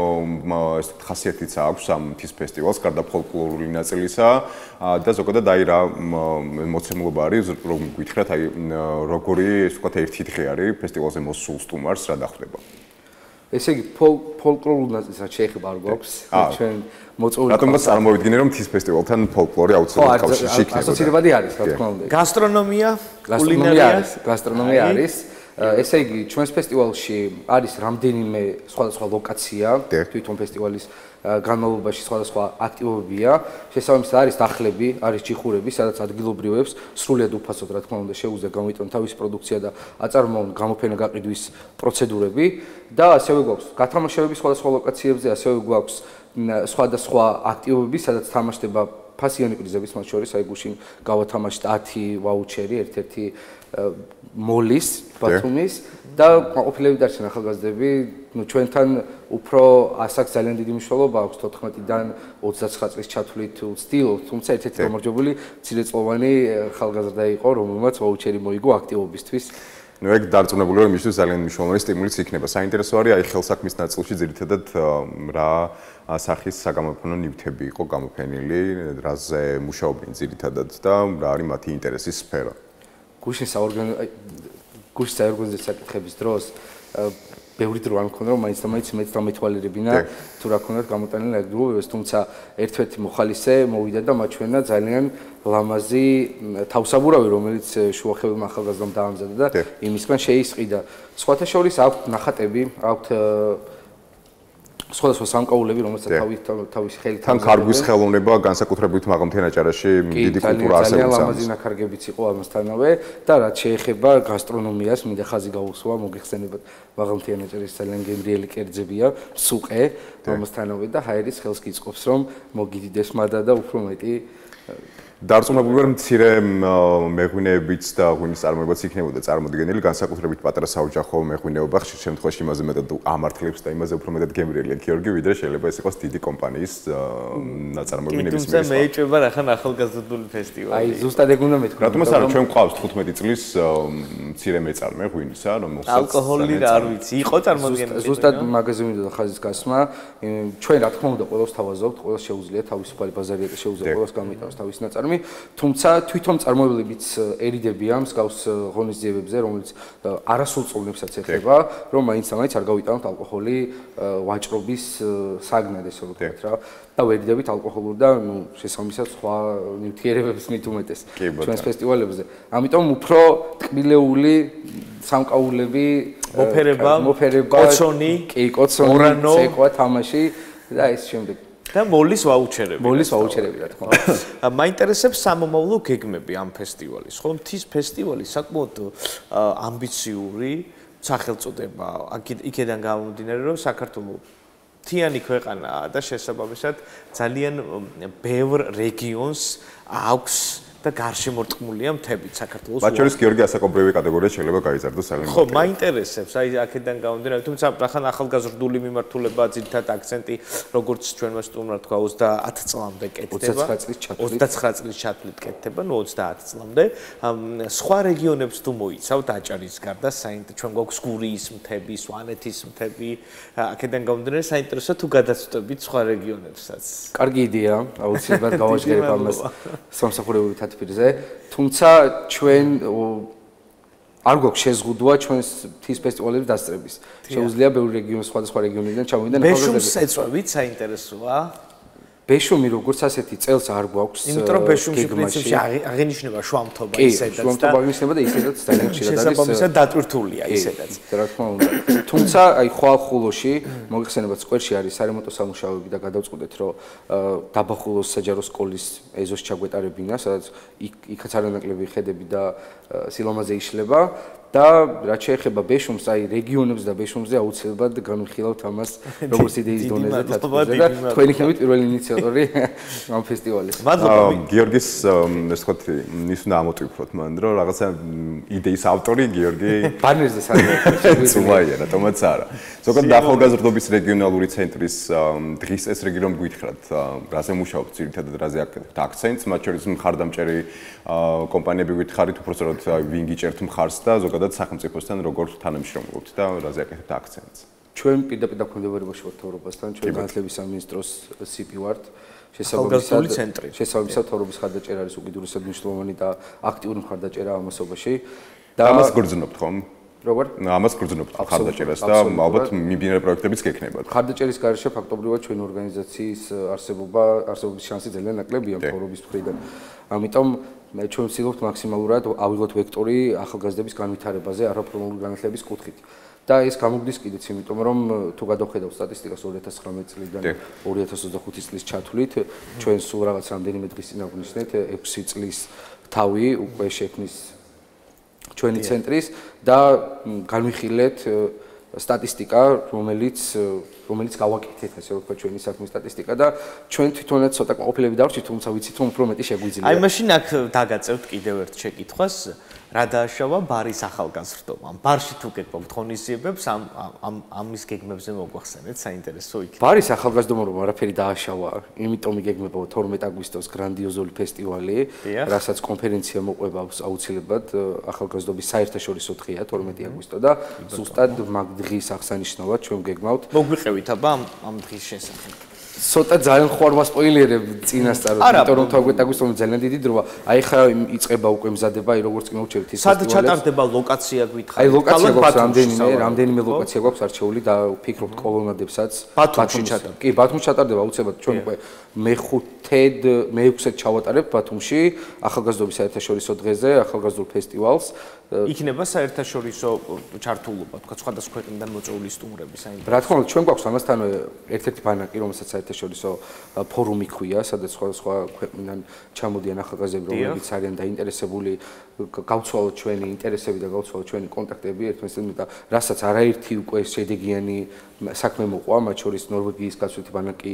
ეს ხასიათიც აქვს ამ მთის ფესტივალს, გარდა ფოლკლორული ნაწილისა და ზოგადად აი რა მოცემულობა არის, რომ გითხრათ, აი როგორი, ესე ვთქვათ, ერთი დღე არის ფესტივალზე მოსულ სტუმარს რა დახვდება. ესე იგი, ფოლკლორულ ნაწილს რაც შეეხება არ გვაქვს, ჩვენ მოწვეული. რატომაც წარმოვიდგინე, რომ მთის ფესტივალთან ფოლკლორი აუცილებლად კავშირში იქნება. ასოცირებადი არის, რა თქმა უნდა. გასტრონომია, კულინარია, გასტრონომია არის. ესე იგი, ჩვენს ფესტივალში არის რამდენიმე სხვადასხვა ლოკაცია, თვითონ ფესტივალის განმავლობაში სხვადასხვა აქტივობებია. შესაბამისად არის დახლები, არის ჯიხურები, სადაც ადგილობრივებს სრულიად უფასოდ, რა თქმა უნდა, შეუძლია გამოიტანონ თავის პროდუქცია და აწარმოონ გამოფენა გაყიდვის პროცედურები და ასევე გვაქვს გათამაშებები სხვადასხვა ლოკაციებზე, ასევე გვაქვს სხვადასხვა აქტივობები, სადაც თამაშდება ფასიანი პრიზების მათ შორის აი გუშინ გავათამაშეთ 10 ვაუჩერი, ერთ-ერთი მოლის, ბათუმის და ყოფილები დარჩენ ახალგაზრდები, ჩვენთან უფრო ასაკს ძალიან დიდი მნიშვნელობა აქვს 14-დან 29 წლის ჩათვლით ვცდილობთ, თუმცა ერთ-ერთი გამარჯვებული მცირეწლოვანი ახალგაზრდა იყო, რომელმაც ვაუჩერი მოიგო აქტივობისთვის. ნუ ეგ დარწმუნებული ვარ, იმისთვის ძალიან მნიშვნელოვანი სტიმულიც იქნება. საინტერესო არის აი ხელსაქმის ნაწილში ძირითადად რა სახის საგამოფენო ნივთები იყო გამოფენილი, რაზე მუშაობენ ძირითადად და რა არის მათი ინტერესის სფერო. გუშინ საორგანიზაციო საკითხების დროს ბევრი დრო არ მქონდა, რომ მაინც და მაინც მეც დამეთვალიერებინა თუ რა ქონდათ გამოტანილი ნაგდრობებს, თუმცა ერთ-ერთი მოხალისე მოვიდა და მაჩვენა ძალიან ლამაზი თავსაბურავი, რომელიც შუახევებმა ახალგაზრდამ დაამზადა და იმისგან შეისყიდა. სხვათა შორის აქვთ ნახატები, აქვთ სხვადასხვა სამკაულები, რომელსაც თავისი ხელით თან კარგვის ხელოვნება განსაკუთრებით მაღალმთიან აჭარაში დიდი კულტურა არსებობს. ძალიან ლამაზი ნაქარგებიც იყო ამასთანავე და რაც შეეხება გასტრონომიას, მინდა ხაზი გაუსვა, მოგიხსენებათ მაღალმთიან აჭარის ძალიან გემრიელი კერძებია, სუყე, ამასთანავე და ჰაერის ხელს გიწყობს, რომ მოგიდიდეს მადა და უფრო მეტი დარწმუნებული ვარ მცირე მეღვინეებიც და ღვინის წარმოებაც იქნებოდა წარმოდგენილი, განსაკუთრებით პატარა საოჯახო მეღვინეობა ხშირ შემთხვევაში იმაზე მეტად ამართლებს და იმაზე უფრო მეტად გემრიელია გიორგი, ვიდრე შეიძლება ეს იყოს დიდი კომპანიის ნაწარმოები ნებისმიერი. თუმცა მეეჭება რახან ახალგაზრდული ფესტივალი. აი ზუსტად ეგ უნდა მეთქვა. რატომ არა, ჩვენ გვყავს 15 წლის მცირე მეწარმე ღვინისა, რომელსაც ალკოჰოლი რა არ ვიცი, იყო წარმოდგენილი. ზუსტად მაგაზე მინდოდა ხაზის გასმა. ჩვენ რა თქმა უნდა ყველას თავაზობთ, ყველას შეუძლია თავისუფალი ბაზარიატა შეუძლია ყველას გამიტანოს თავის ნაწარმი. თუმცა თვითონ წარმოებლებიც ერიდებია მსგავს ღონისძიებებზე, რომელიც არასრულწლოვანებსაც ეხება, რომ მაინც არ გავიტანოთ ალკოჰოლი ვაჭრობის საგნად, ესე ვთქვათ რა. და ვერიდებით ალკოჰოლურ და შესაბამისად სხვა ნივთიერებებს მით უმეტეს ჩვენს ფესტივალებზე. ამიტომ უფრო ტკბილეული სამკაულები, მოფერება, კოცონი, ცეკვა, თამაში და ეს შემდეგ. და მოლის ვაუჩერები. მოლის ვაუჩერები რა თქმა უნდა. მაინტერესებს სამომავლო გეგმები ამ ფესტივალის. ხო, მთის ფესტივალი საკმაოდ ამბიციური სახელწოდება. იქედან გამომდინარე, რომ საქართველოს მთიანი ქვეყანაა და შესაბამისად ძალიან ბევრ რეგიონს აქვს და გარშემორტყმულია მთებით საქართველოს. მათ შორის გიორგი ასაკობრივი კატეგორია შეიძლება გაიზარდოს ძალიან. ხო, მაინტერესებს, აი აქედან გამომდინარე, თუმცა რახან ახალგაზრდული მიმართულება ძირითადად აქცენტი, როგორც ჩვენმა სტუმრმა თქვა 30 წლამდე კეთდება. 29 წლის ჩათვლით კეთდება, ნუ 30 წლამდე. სხვა რეგიონებს თუ მოიცავთ აჭარის გარდა, ჩვენ გვაქვს გურიის მთები, სვანეთის მთები, აქედან გამომდინარე საინტერესო თუ გადაწყვეტებით სხვა რეგიონებსაც. კარგი იდეა, აუცილებლად გავაჟღერებ ამას სამსახურებრივი თათბირზე, თუმცა ჩვენ არ გვაქვს შეზღუდვა ჩვენს მთის ფესტივალების დასწრების. შეუძლია ბევრი რეგიონის სხვადასხვა რეგიონიდან ჩამოვიდნენ ახალგაზრდები. ბეშუმს ეწვევით, საინტერესოა. ბეშუმი როგორც ასეთი წელს არ გვაქვს. იმიტომ რომ ბეშუმში პრინციპში აღინიშნება შუამთობა ისედაც და შუამთობა აღინიშნება და ისედაც ძალიან ხშირად არის. შესაბამისად დატვირთულია ისედაც. რა თქმა უნდა. თუმცა აი ხვალხულოში მოგიხსენებათ სკვერში არის სარემონტო სამუშაოები და გადავწყვეტეთ რომ დაბახულოს საჯარო სკოლის ეზოს ჩაგვეტარებინა, სადაც იქაც არანაკლები ხედები და სილამაზე იშლება. და რაც შეეხება ბეშუმს, აი რეგიონებს და ბეშუმზე აუცილებლად განვიხილავთ ამას როგორც იდეის დონეზე თათბირზე და თქვენ იქნებით პირველი ინიციატორი ამ ფესტივალის. მადლობა. გიორგის ეს თქვათ ის უნდა ამოტვიფროთ მან რომ რაღაცა იდეის ავტორი გიორგი ბანერზე ზუმაია, რატომაც არა. ზოგადად ახალგაზრდობის რეგიონალური ცენტრის დღის წესრიგი რომ გითხრათ, რაზე მუშაობთ ძირითადად, რაზე აკეთებთ აქცენტს, მათ შორის მხარდამჭერი კომპანიები გითხარით, უпростоროდ ვინ გიჭერთ მხარს და ზოგადად სახელმწიფოსთან როგორ თანამშრომლობთ და რაზე აკეთებთ აქცენტს. ჩვენ პირდაპირ დაქვემდებარებაში ვართ ევროპასთან, ჩვენ განათლების სამინისტროს CP ვართ. შესაბამისად თორობის მხარდაჭერა არის უკიდურესად მნიშვნელოვანი და აქტიური მხარდაჭერა ამასობაში. და ამას გრძნობთ ხომ? როგორ? ამას გრძნობთ მხარდაჭერას და ალბათ მიმდინარე პროექტებიც გექნებათ. მხარდაჭერის გარეშე ფაქტობრივად ჩვენ ორგანიზაციის არსებობის შანსი ძალიან ნაკლებია თორობის მხრიდან. ამიტომ ჩვენ ვცდილობთ მაქსიმალურად ავიღოთ ვექტორი ახალგაზრდების განვითარებაზე არაფორმალური განათლების კუთხით. და ეს გამოგვდის კიდეც, იმიტომ რომ თუ გადავხედავ სტატისტიკას 2019 წლიდან 2025 წლის ჩათვლით, ჩვენ სულ რაღაც რამდენიმე დღის წინ აღვნიშნეთ 6 წლის თავი უკვე შექმნის ჩვენი ცენტრის და განვიხილეთ სტატისტიკა, რომელიც გავაკეთეთ, ასე რომ ვთქვა, ჩვენი საქმის სტატისტიკა და ჩვენ თვითონაც ცოტა ყოფილები დავრჩით, თუმცა ვიცით, რომ უფრო მეტი შეგვიძლია. აი მაშინ აქ დაგაწევთ კიდევ ერთ შეკითხვას, რა დააშავა ბარის ახალგაზრდობამ? ბარში თუ გეკობთ ღონისძიებებს, ამის გეგმებზე მოგვახსენეთ, საინტერესო იქნება. ბარის ახალგაზრდობამ არაფერი დააშავა, იმიტომ იგეგმება 12 აგვისტოს გრანდიოზული ფესტივალი, რასაც კონფერენცია მოყვება აუცილებლად ახალგაზრდობის საერთაშორისო დღეა 12 აგვისტო და ზუსტად მაგ დღის აღსანიშნავად ჩვენ გეგმავთ. მოგვიყევით აბა ამ დღის შესახებ. ცოტა ძალიან ხوار ვასპოილერებ წინასწარ, იმიტომ რომ 12 აგვისტომი ძალიან დიდი დროა. აი ხა იწყება უკვე მზადება, აი როგორც კი მოვჩერდით ის ფესტივალი. სად ჩატარდება ლოკაცია გითხარით? აი ლოკაცია გვაქვს რამდენიმე ლოკაცია გვაქვს არჩეული და ვფიქრობთ კოლონადებსაც. ბათუმში ჩატარდება. კი, ბათუმში ჩატარდება აუცილებლად. ჩვენ უკვე მე-6-ად ჩავატარებ ბათუმში ახალგაზრდობის საერთაშორისო დღეზე, ახალგაზრდულ ფესტივალს. იქნება საერთაშორისო ჩართულობა, თქვა სხვადასხვა ქვეყნიდან მოწვეული სტუმრები, საინტერესო. რა თქმა უნდა, ჩვენ გვაქვს ამასთანავე ერთ-ერთი ბანაკი, რომელსაც საერთაშორისო ფორუმი ქვია, სადაც სხვადასხვა ქვეყნიდან ჩამოდიან ახალგაზრდები, რომლებიც არიან დაინტერესებული გავცვალოთ ჩვენი ინტერესები და გავცვალოთ ჩვენი კონტაქტები ერთმანეთთან და რასაც არაერთი უკვე შედეგიანი საქმე მოყვა, მათ შორის ნორვეგიის გასვლითი ბანაკი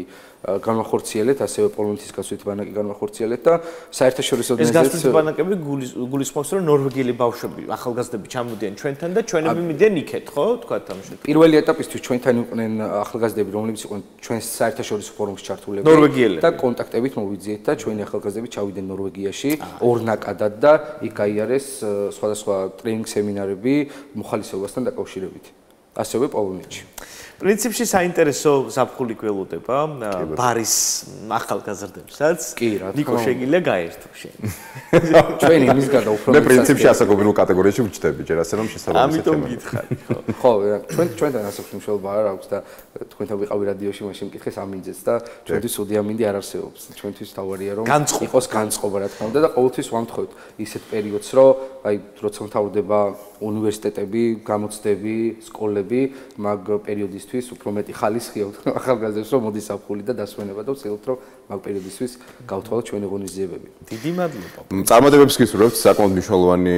განვახორციელეთ, ასევე პოლონეთის გასვლითი ბანაკი განვახორციელეთ და საერთაშორისო დღეზეც ეს გასვლითი ბანაკები გულისხმობს, რომ ნორვეგიელი ბავშვები, ახალგაზრდები ჩამოდიან ჩვენთან და ჩვენები მიდიან იქეთ, ხო? თქვათ ამ შემთხვევაში. პირველი ეტაპისთვის ჩვენთან იყვნენ ახალგაზრდები, რომლებიც იყვნენ ჩვენს საერთაშორისო ფორუმში ჩართულები და კონტაქტებით მოვიძიეთ და ჩვენი ახალგაზრდები ჩავიდნენ ნორვეგიაში ორ ნაკადად და იქ გაიარეს სხვადასხვა ტრეინინგ სემინარები მოხალისეობასთან დაკავშირებით. ასევე პოლონეთში. პრინციპში საინტერესო ზაფხული გველოდება ბარის ახალგაზრდებსაც. კი, რა თქმა უნდა. ნიკო შეგიძლია გაერთო შენ. ჩვენი იმის გარდა უფრო მე პრინციპში ასაკობრივ კატეგორიაში ვჩდები, ჯერ ასე რომ შესაბამისად. ამიტომ გითხარი, ხო. ხო, ჩვენთან ასაკობრივ მშობლობა არ აქვს და თქვენთან ვიყავი რადიოში, მაშინ მკითხეს ამინძეც და ჩვენთვის ოდია მინდი არ არსებობს. ჩვენთვის თავარია რომ იყოს განწყობა, რა თქმა უნდა და ყოველთვის ვამთხოვთ ისეთ პერიოდს, რომ აი როცა მთავრდება უნივერსიტეტები, გამოცდები, სკოლები, მაგ პერიოდისთვის უფრო მეტი ხალისხია ახალგაზრდებს, რომ მოდის საფხული და დასვენება და ვცდილობთ, რომ მაგ პერიოდისთვის გავთვალოთ ჩვენი ღონისძიებები. დიდი მადლობა. წარმატებებს გისურვებთ, საკმაოდ მნიშვნელოვანი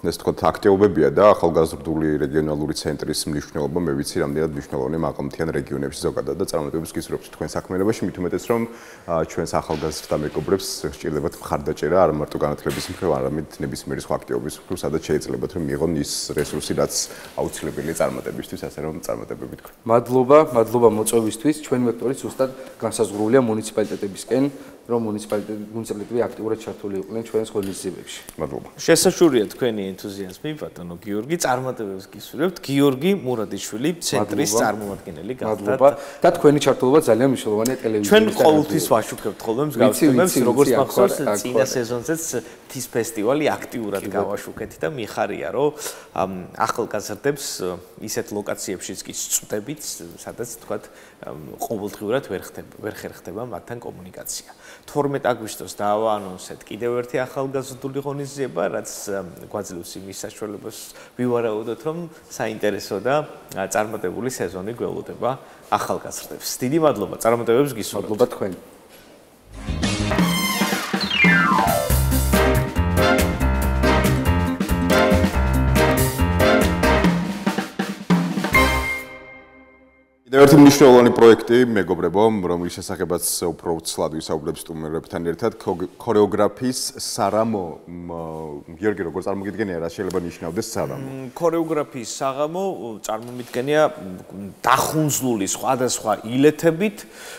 ეს თქვა აქტივობებია და ახალგაზრდული რეგიონალური ცენტრის მნიშვნელობა მე ვიცი რამდენად მნიშვნელოვანია მაღალმთიან რეგიონებში ზოგადად და წარმატებებს გისურვებთ თქვენ საქმიანობაში, მით უმეტეს რომ ჩვენს ახალგაზრდა მეგობრებს სჭირდებათ მხარდაჭერა არა მარტო განათლების მხრივ, არამედ ნებისმიერი სხვა აქტივობის მხრივ, სადაც შეიძლებათ რომ მიიღონ ის რესურსი, რაც აუცილებელია წარმატებისთვის, ასე რომ წარმატებები თქვენ. მადლობა მოწვევისთვის. ჩვენი ვექტორი ზუსტად განსაზღვრულია მუნიციპალიტეტებისკენ, რომ მუნიციპალიტეტები აქტიურად ჩართული იყვნენ ჩვენს ღონისძიებებში. მადლობა. შესაშურია თქვენი ენთუზიაზმი, ბატონო გიორგი, წარმატებებს გისურვებთ. გიორგი მურადიშვილი, ცენტრის წარმომადგენელი გახდათ. და თქვენი ჩართულობა ძალიან მნიშვნელოვანია ტელევიზიაში. ჩვენ ყოველთვის ვაშუქებთ ხოლმე მსგავსებებს, როგორც მახსოვს წინა სეზონზეც თის ფესტივალი აქტიურად გავაშუქეთ და მიხარია, რომ ახალგაზრდებს ისეთ ლოკაციებშიც კი წვდებით, სადაც თქვათ ყოველდღიურად ვერ ხერხდება მათთან კომუნიკაცია. 12 აგვისტოს დავაანონსეთ კიდევ ერთი ახალგაზრდული ღონისძიება, რაც გვაძლევს იმის საშუალებას ვივარაუდოთ, რომ საინტერესო და წარმატებული სეზონი გველოდება ახალგაზრდებს. დიდი მადლობა, წარმატებებს გისურვებთ. მადლობა თქვენ. ერთი მნიშვნელოვანი პროექტი, მეგობრებო, რომლის შესახებაც უფრო უცლად ვისაუბრებ სტუმრებთან ერთად, ქორეოგრაფიის საღამო. გიორგი, როგორ წარმოგიდგენია, რა შეიძლება ნიშნავდეს საღამო? ქორეოგრაფიის საღამო წარმომიდგენია დახუნძლული სხვადასხვა ილეთებით,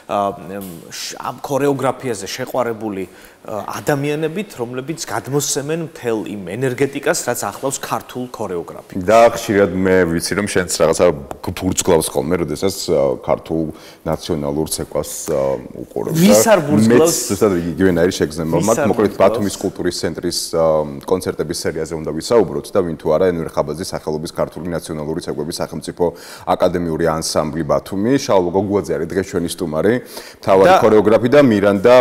ამ ქორეოგრაფიაზე შეყვარებული ადამიანებით, რომლებიც გადმოსცემენ მთელ იმ ენერგეტიკას, რაც ახლავს ქართულ ქორეოგრაფიას. და ხშირად მე ვიცი, რომ შენც რაღაცა ბურცგლავს ხოლმე, როდესაც ქართულ ნაციონალურ ცეკვას უყურებ. ვის არ ბურცგლავს? მეც ზუსტად იგივენაირი შეგრძნება მაქვს, მოკლედ ბათუმის კულტურის ცენტრის კონცერტების სერიაზე უნდა ვისაუბროთ და ვინ თუ არა ენვერ ხაბაძის სახელობის ქართული ნაციონალური ცეკვების სახელმწიფო აკადემიური ანსამბლი ბათუმი, შალვა გოგუაძე არის დღეს ჩვენი სტუმარი, მთავარი ქორეოგრაფი და მირანდა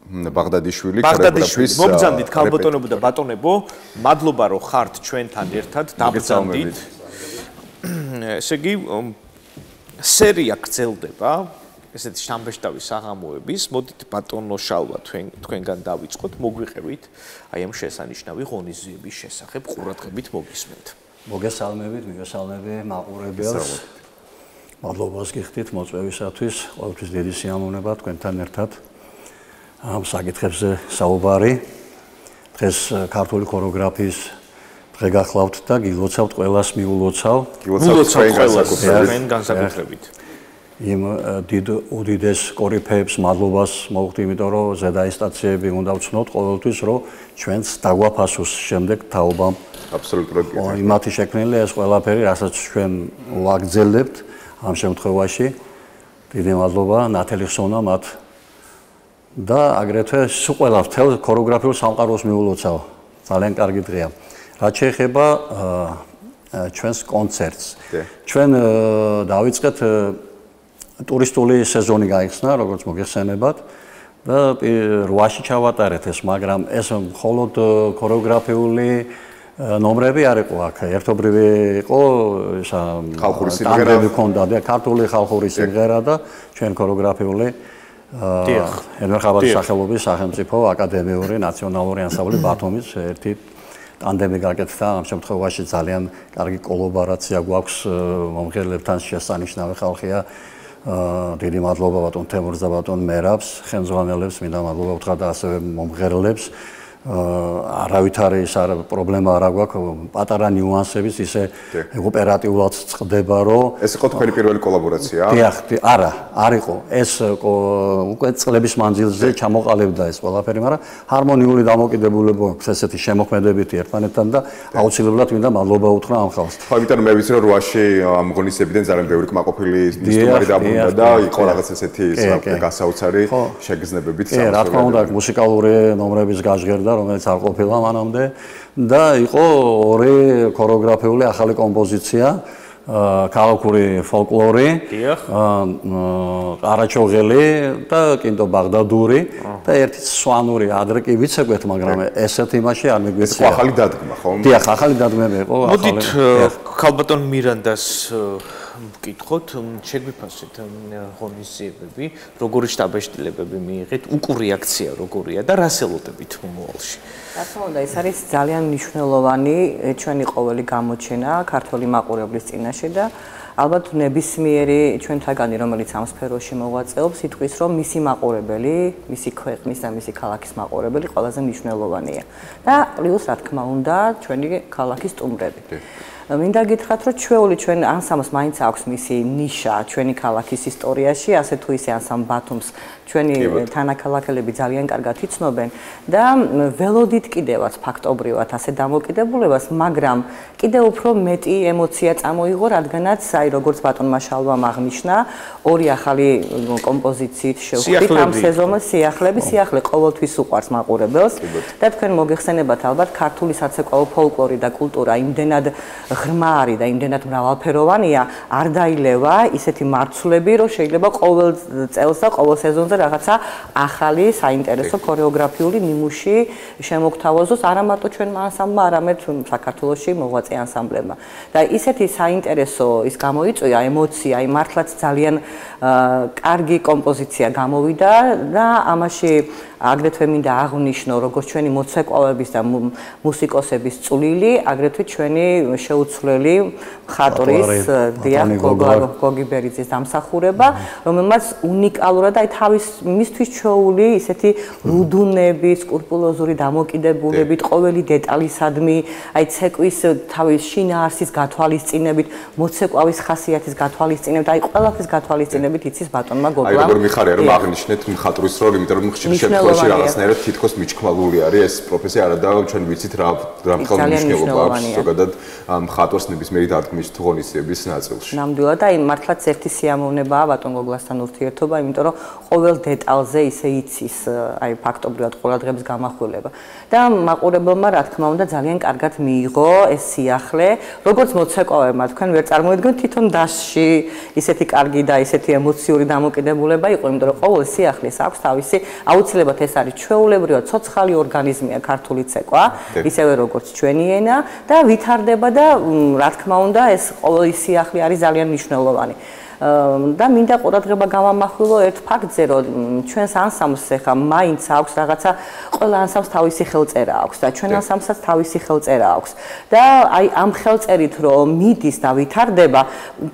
ბაღდადიშვილი ქორეოგრაფის მოგზავნით ქალბატონებო და ბატონებო, მადლობა რომ ხართ ჩვენთან ერთად, დაბრძანდით. ესე იგი სერია გრძელდება, ესეთი შთამბეჭდავი საღამოების, მოდით ბატონო შალვა თქვენგან დავიწყოთ, მოგვიყევით აი ამ შესანიშნავი ღონისძიების შესახებ ყურადღებით მოგისმენთ. მოგესალმებით, მიგესალმები მაყურებელს. მადლობას გიხდით მოწვევისათვის, ყოველთვის დიდი სიამოვნება თქვენთან ერთად ამ საკითხებზე საუბარი. დღეს ქართული ქორეოგრაფიის დღე გახლავთ და გილოცავთ ყველას მიულოცავ. თქვენ განსაკუთრებით. იმ უდიდეს კორიფეებს მადლობას მოვხდი, იმიტომ რომ ზედაისტაციები უნდა ვცნოთ ყოველთვის, რომ ჩვენც დაგვაფასოს შემდეგ თაობამ აბსოლუტურად იმათი შექმნილი ეს ყველაფერი, რასაც ჩვენ ვაგრძელებთ ამ შემთხვევაში. დიდი მადლობა ნათელი ხსოვნა მათ და აგრეთვე სულ ყველა მთელ ქორეოგრაფიულ სამყაროს მიულოცავ. ძალიან კარგი დღეა. რაც შეეხება ჩვენს კონცერტს. ჩვენ დავიწყეთ ტურისტული სეზონი გაიხსნა, როგორც მოგეხსენებათ და 8-ში ჩავატარეთ ეს, მაგრამ ეს მხოლოდ ქორეოგრაფიული ნომრები არ იყო აქ. ერთობრივი იყო ისა ხალხური სიმღერა ჰქონდა და ქართული ხალხური სიმღერა და ჩვენ ქორეოგრაფიული ენვარ ხაბადის სახელობის სახელმწიფო აკადემიური ნაციონალური ანსამბლი ბათუმის ერთი ტანდემი გაკეთდა. ამ შემთხვევაში ძალიან კარგი კოლაბორაცია გვაქვს მომღერლებთან, შესანიშნავი ხალხია. დიდი მადლობა ბატონ თემურს და ბატონ მერაბს, ხელმძღვანელებს, მინდა მადლობა უთხრა და ასევე მომღერლებს. არავითარი პრობლემა არ აქვს, პატარა ნიუანსების ისე ოპერატიულად წყდება, რომ ეს იყო თქვენი პირველი კოლაბორაცია? დიახ, არა, არ იყო. ეს უკვე წლების მანძილზე ჩამოყალიბდა ეს ყველაფერი, მაგრამ ჰარმონიული დამოკიდებულება აქვს ესეთი შემოქმედებითი ერთმანეთთან და აუცილებლად მინდა მადლობა უთხრა ამ ხალხს. ხო, იმიტომ მე ვიცი, რომ 8-ში ამ ღონისძიებიდან ძალიან ბევრი კმაყოფილი ინსტრუმენტი დაბრუნდა და იყო რაღაც ესეთი გასაოცარი შეგრძნებებით. რა თქმა უნდა, მუსიკალური ნომრების გაჟღერდა, რომელიც არ ყოფილა მანამდე და იყო ორი ქორეოგრაფიული ახალი კომპოზიცია, ქალაქური ფოლკლორი, ყარაჩოღელი და კინტო ბაღდადური და ერთი სვანური ადრე კი ვიცეკვეთ, მაგრამ ესეთ იმაში არ მიგვეცია. ეს ახალი დადგმა, ხო? დიახ, ახალი დადგმები იყო. მოდით ქალბატონ მირანდას ვკითხოთ, შეგვიფასეთ ღონისძიებები, როგორი შტაბეშტილებები მიიღეთ, უკუ რეაქცია როგორია და რას ელოდებით მომავალში? რა თქმა უნდა, ეს არის ძალიან მნიშვნელოვანი ჩვენი ყოველი გამოჩენა ქართული მაყურებლის წინაშე და ალბათ ნებისმიერი ჩვენთაგანი, რომელიც ამ სფეროში მოღვაწეობს, იტყვის, რომ მისი მაყურებელი, მისი ქვეყნის და მისი ქალაქის მაყურებელი ყველაზე მნიშვნელოვანია. და პლუს, რა თქმა უნდა, ჩვენი ქალაქის სტუმრები. მინდა გითხრათ, რომ ჩვეული ჩვენ ანსამბლს მაინც აქვს მისი ნიშა ჩვენი ქალაქის ისტორიაში, ასე თუ ისე ანსამბლ ბათუმს ჩვენი თანაქალაქელები ძალიან კარგად იცნობენ და ველოდით კიდევაც ფაქტობრივად ასე დამოკიდებულებას, მაგრამ კიდევ უფრო მეტი ემოცია წამოიღო, რადგანაც აი როგორც ბატონმა შალვამ აღნიშნა, ორი ახალი კომპოზიციით შევხვდით ამ სეზონში სიახლე ყოველთვის უყვარს მაყურებელს და თქვენ მოგეხსენებათ ალბათ ქართული საცეკვაო ფოლკლორი და კულტურა იმდენად ღრმა არის და იმდენად მრავალფეროვანია, არ დაილევა ისეთი მარცვლები, რომ შეიძლება ყოველ წელს და ყოველ სეზონზე რაღაცა ახალი საინტერესო ქორეოგრაფიული ნიმუში შემოგთავაზოს არა მარტო ჩვენმა ანსამბლმა, არამედ საქართველოში მოღვაწე ანსამბლებმა. და ისეთი საინტერესო ის გამოიწვია ემოცია, აი მართლაც ძალიან კარგი კომპოზიცია გამოვიდა და ამაში აგრეთვე მინდა აღვნიშნო, როგორც ჩვენი მოცეკვავების და მუსიკოსების წვლილი, აგრეთვე ჩვენი შეუცვლელი მხატვრის დიახ გოგი ბერიძის დამსახურება, რომელმაც უნიკალურად აი მისთვის ჩვეული ისეთი რუდუნები, სკრუპულოზური დამოკიდებულებით, ყოველი დეტალისადმი, აი ცეკვის თავის შინაარსის გათვალისწინებით, მოცეკვავის ხასიათის გათვალისწინებით, აი ყველაფრის გათვალისწინებით იცის ბატონმა გოგლამ. აი როგორ მიხარია რომ აღნიშნეთ მხატვრის როლი, იმიტომ რომ ხშირ შემთხვევაში რაღაცნაირად თითქოს მიჩქმალული არის ეს პროფესია, არა და ჩვენ ვიცით რა მხოლოდ მნიშვნელობა აქვს ზოგადად მხატვარს ნებისმიერი დადგმის თუ ღონისძიების ნაწილში. ნამდვილად, აი მართლაც ერთი სიამოვნებაა ბატონ გოგლასთან ურთიერთობა, იმიტომ რომ ყოველ დეტალზე ისე იცის, აი ფაქტობრივად ყურადღების გამახვილება. და მაყურებელმა რა თქმა უნდა ძალიან კარგად მიიღო ეს სიახლე, როგორც მოცეკვავებმა, თქვენ ვერ წარმოიდგენთ თვითონ დასში ისეთი კარგი და ისეთი ემოციური დამოკიდებულება იყო, იმიტომ რომ ყოველ სიახლეს აქვს თავისი აუცილებლად ეს არის ჩვეულებრივად ცოცხალი ორგანიზმია ქართული ცეკვა, ისევე როგორც ჩვენი ენა და ვითარდება და რა თქმა უნდა ეს ყოველი სიახლე არის ძალიან მნიშვნელოვანი. და მინდა ყურადღება გავამახვილო ერთ ფაქტზე, რომ ჩვენს ანსამბლს ახლა მაინც აქვს რაღაცა ყველა ანსამბლს თავისი ხელწერა აქვს და ჩვენ ანსამბლსაც თავისი ხელწერა აქვს და აი ამ ხელწერით რომ მიდის და ვითარდება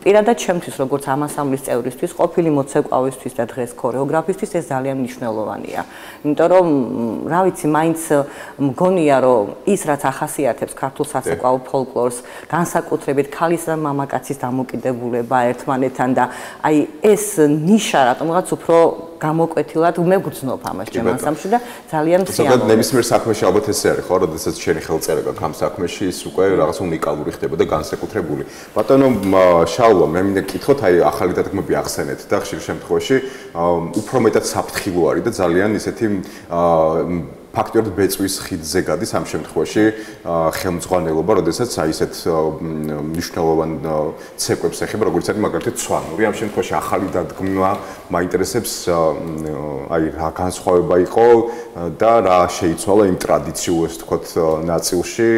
პირადად ჩემთვის როგორც ამ ანსამბლის წევრისთვის, ყოფილი მოცეკვავისთვის და დღეს ქორეოგრაფისთვის ეს ძალიან მნიშვნელოვანია. იმიტომ რომ რა ვიცი, მაინც მგონია რომ ის რაც ახასიათებს ქართულ საცეკვაო ფოლკლორს, განსაკუთრებით ქალის და მამაკაცის დამოკიდებულება ერთმანეთთან და აი ეს ნიშა რატომღაც უფრო გამოკვეთილად მეგრძნობ ამას ჩემ ანსამბლში და ძალიან მსიამოვნებაა. ზოგადად ნებისმიერ საქმეში ალბათ ესე არის, ხო, როდესაც შენი ხელწერა გაქვს ამ საქმეში, ის უკვე რაღაც უნიკალური ხდება და განსაკუთრებული. ბატონო შალვა, მე მინდა გკითხოთ, აი ახალი დადგმები ახსენეთ და ხშირ შემთხვევაში უფრო მეტად საფრთხილო არის და ძალიან ისეთი ფაქტობრივად ბეწვის ხიდზე გადის ამ შემთხვევაში ხელმძღვანელობა, როდესაც აი ესეთ მნიშვნელოვან ცეკვებს ეხება, როგორც არის მაგალითად სვანური. ამ შემთხვევაში ახალი დადგმა მაინტერესებს აი რა განსხვავება იყო და რა შეიცვალა იმ ტრადიციულ ეს თქოთ ნაწილში,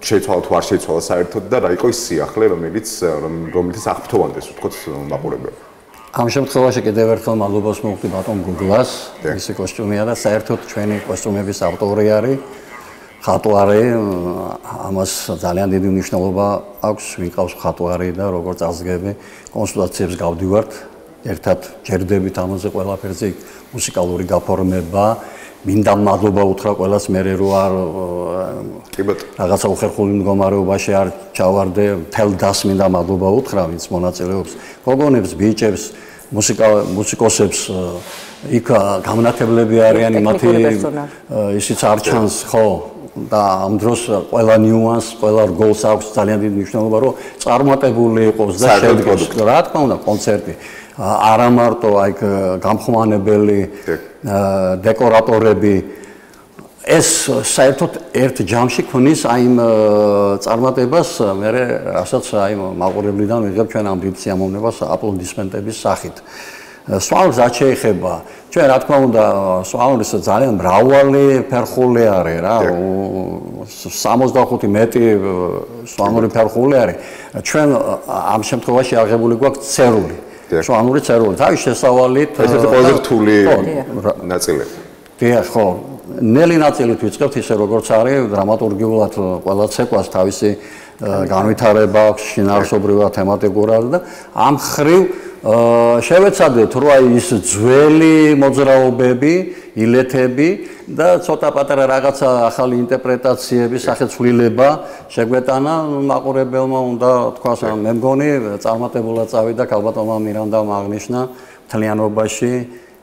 შეიცვალა თუ არ შეიცვალა საერთოდ და რა იყო ის სიახლე, რომელიც აღფრთოვანდეს თქოთ მაყურებელს. ამ შემთხვევაში კიდევ ერთხელ მადლობას მოვხდი ბატონ გუგლას, მისი კოსტიუმია და საერთოდ ჩვენი კოსტიუმების ავტორი არის, ხატვარი, ამას ძალიან დიდი მნიშვნელობა აქვს, ვიყავს ხატვარი და როგორც აღსგები, კონსულტაციებს გავდივართ, ერთად ჯერდებით ამაზე ყველაფერზე მუსიკალური გაფორმება, მინდა მადლობა უთხრა ყველას, მე რო არ რაღაცა უხერხული მდგომარეობაში არ ჩავარდე, მთელ დასს მინდა მადლობა უთხრა, ვინც მონაწილეობს, გოგონებს, ბიჭებს, მუსიკოსებს, იქ გამნათებლები არიან, მათი ისიც არ ჩანს, ხო, და ამ დროს ყველა ნიუანსს, ყველა რგოლს აქვს ძალიან დიდი მნიშვნელობა, რომ წარმატებული იყოს და შედგეს, რა თქმა უნდა, კონცერტი. არა მარტო აი გამხმოვანებელი დეკორატორები ეს საერთოდ ერთ ჯამში ქმნის აი იმ წარმატებას მე რასაც აი მაყურებლიდან ვიღებ ჩვენ ამ დიდ სიამოვნებას აპლოდისმენტების სახით. სვანურს რაც შეეხება, ჩვენ რა თქმა უნდა სვანურის ძალიან მრავალი ფერხული არის რა, 65 მეტი სვანური ფერხული არის. ჩვენ ამ შემთხვევაში აღებული გვაქვს ცერული. სვანური ცერული, თავის შესავალით ეს ყველაზე რთული ნაწილები. დიახ, ხო. ნელი ნაწილით ვიწყებთ ისე როგორც არის, დრამატურგიულად ყველა ცეკვას თავისი განვითარება აქვს, შინაარსობრივად, თემატიკურად და ამ ხრივ შევეცადეთ, რომ აი ის ძველი მოძრაობები, ილეთები და ცოტა პატარა რაღაცა ახალი ინტერპრეტაციების სახეცვლილება შეგვეტანა მაყურებელმა უნდა თქვას, მე მგონი წარმატებულად წავიდა ქალბატონმა მირანდამ აღნიშნა მთლიანობაში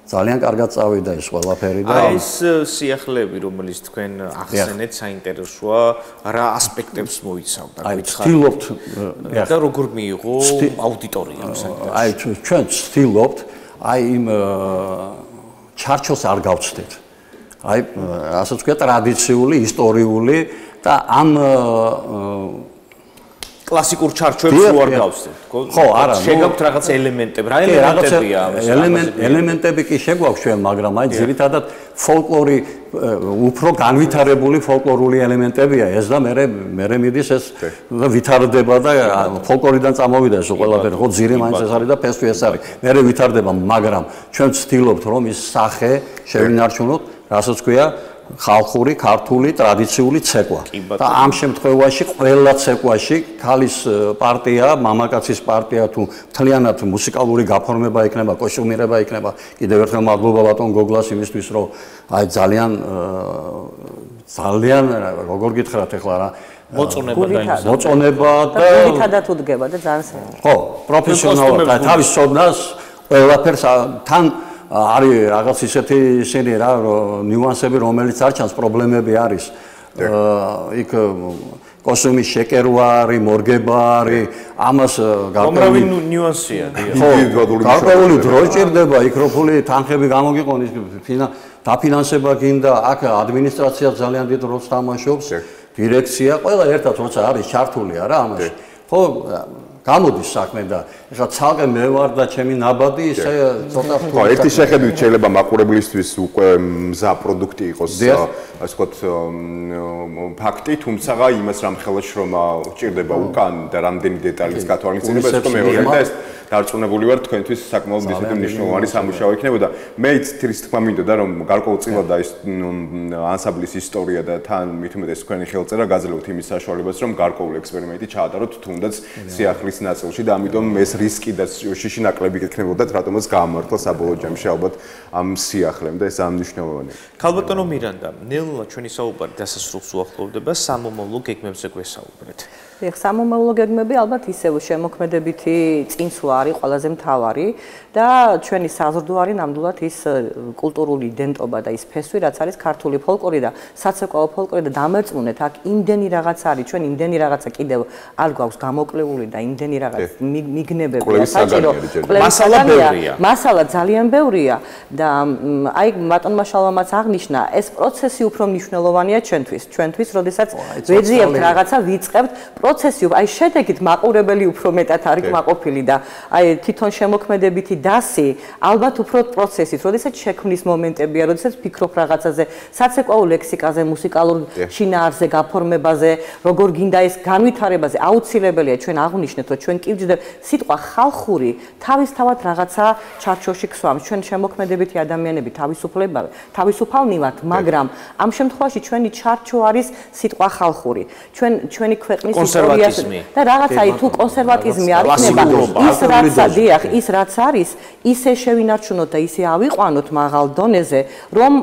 ძალიან კარგად წავიდა ეს ყველაფერი და აი ეს სიახლეები რომელიც თქვენ ახსენეთ საინტერესოა რა ასპექტებს მოიცავდა ვცდილობთ და როგორ მიიღო აუდიტორიამ საინტერესო აი ჩვენ ვცდილობთ აი იმ ჩარჩოს არ გავცდეთ აი ასე ვთქვათ ტრადიციული ისტორიული და ამ კლასიკურ ჩარჩოებს უარ გავსდეთ. ხო, არა, შეგაქვთ რაღაც ელემენტები, რა ელემენტებია ამის? ელემენტები კი შეგვაქვს ჩვენ, მაგრამ აი ძირითადად ფოლკლორი უფრო განვითარებული ფოლკლორული ელემენტებია ეს და მე მიდის ეს ვითარდება და ფოლკლორიდან წამოვიდა ეს ყველაფერი, ხო ძირი მაინც ეს არის და ფესვი ეს არის. მე ვითარდება, მაგრამ ჩვენ ვცდილობთ რომ ის სახე შევინარჩუნოთ, რასაც ქვია ხალხური, ქართული, ტრადიციული ცეკვა. და ამ შემთხვევაში ყველა ცეკვაში ქალის პარტია, მამაკაცის პარტია თუ მთლიანად მუსიკალური გაფორმება იქნება, კოსტიუმირება იქნება. კიდევ ერთხელ მადლობა ბატონ გოგლას იმისთვის, რომ აი ძალიან როგორ გითხრათ ახლა რა მოწონება და გითადათ უდგება და ძალიან ხო, პროფესიონალურად თავის ცოდნას ყველაფერს თან არის რაღაც ისეთი ისინი რა ნიუანსები რომელიც არ ჩანს პრობლემები არის იქ კოსტიუმის შეკერვა არის მორგება არის ამას გამრავალი ნიუანსია გარკვეული დრო ჭირდება იქ როფული თანხები გამოგიყონის დაფინანსება გინდა აქ ადმინისტრაცია ძალიან დიდ როლს თამაშობს დირექცია ყველა ერთად როცა არის ჩართულია რა ამაში ხო გამოდის საქმე და ეხლა ცალკე მე ვარ და ჩემი ნაბადი ისე ცოტა ხო ერთი შეხედვით შეიძლება მაყურებლისთვის უკვე მზა პროდუქტი იყოს ასე ვთქვათ ფაქტი თუმცა იმას რამ ხელაშრომა უჭირდება უკან და რამდენი დეტალის გათვალისწინება ეს მეორე და ეს დარწმუნებული ვარ თქვენთვის საკმაოდ ისეთი მნიშვნელოვანი სამუშაო იქნებოდა. მეც თრის თქმა მინდოდა რომ გარკვეულწილად და ის ანსამბლის ისტორია და თან მით უმეტეს თქვენი ხელწერა გაძლევთ იმის საშუალებას რომ გარკვეული ექსპერიმენტი ჩაატაროთ თუნდაც სიახლის ნაწილში და ამიტომ ეს რისკი და შიში ნაკლები გექნებოდათ რატომაც გაამართლა საბოლოო ჯამში ალბათ ამ სიახლემ და ეს ამნიშნულოვანია. ქალბატონო მირანდა, ნელ-ნელა ჩვენი საუბარი დასასრულს უახლოვდება, სამომავლო გეგმებზე გვესაუბრეთ. სამომავლო გეგმები ალბათ ისევ შემოქმედებითი წინსვლა არის ყველაზე მთავარი და ჩვენი საზრდოარი ნამდვილად ის კულტურული იდენტობა და ის ფესვი, რაც არის ქართული ფოლკლორი და საცეკვაო ფოლკლორი და დამერწმუნეთ, აქ იმდენი რაღაც არის, ჩვენ იმდენი რაღაცა კიდევ არ გვაქვს გამოკვლეული და იმდენი რაღაც მიგნებებია საჭირო. მასალა ძალიან ბევრია და აი ბატონმა შალვამაც აღნიშნა, ეს პროცესი უფრო მნიშვნელოვანია ჩვენთვის, როდესაც ვეძიებთ რაღაცა, ვიწყებთ პროცესი, აი შედეგით მაყურებელი უფრო მეტად არის კმაყოფილი და აი თვითონ შემოქმედებითი დასი ალბათ უფრო პროცესით, როდესაც შექმნის მომენტებია, როდესაც ფიქრობ რაღაცაზე, საცეკვაო ლექსიკაზე, მუსიკალურ შინაარსზე, გაფორმებაზე, როგორ გინდა ეს განვითარებაზე, აუცილებელია ჩვენ აღვნიშნეთ, რომ ჩვენ კი ვჯდეთ სიტყვა ხალხური თავისთავად რაღაცა ჩარჩოში ქსვამს. ჩვენ შემოქმედებითი ადამიანები თავისუფალნი ვართ, მაგრამ ამ შემთხვევაში ჩვენი ჩარჩო არის სიტყვა ხალხური. ჩვენი ქვეყნის კონსერვატიზმი და რაღაცა თუ კონსერვატიზმი არ იქნება, ის რაც არის, ისე შევინარჩუნოთ და ისე ავიყვანოთ მაღალ დონეზე, რომ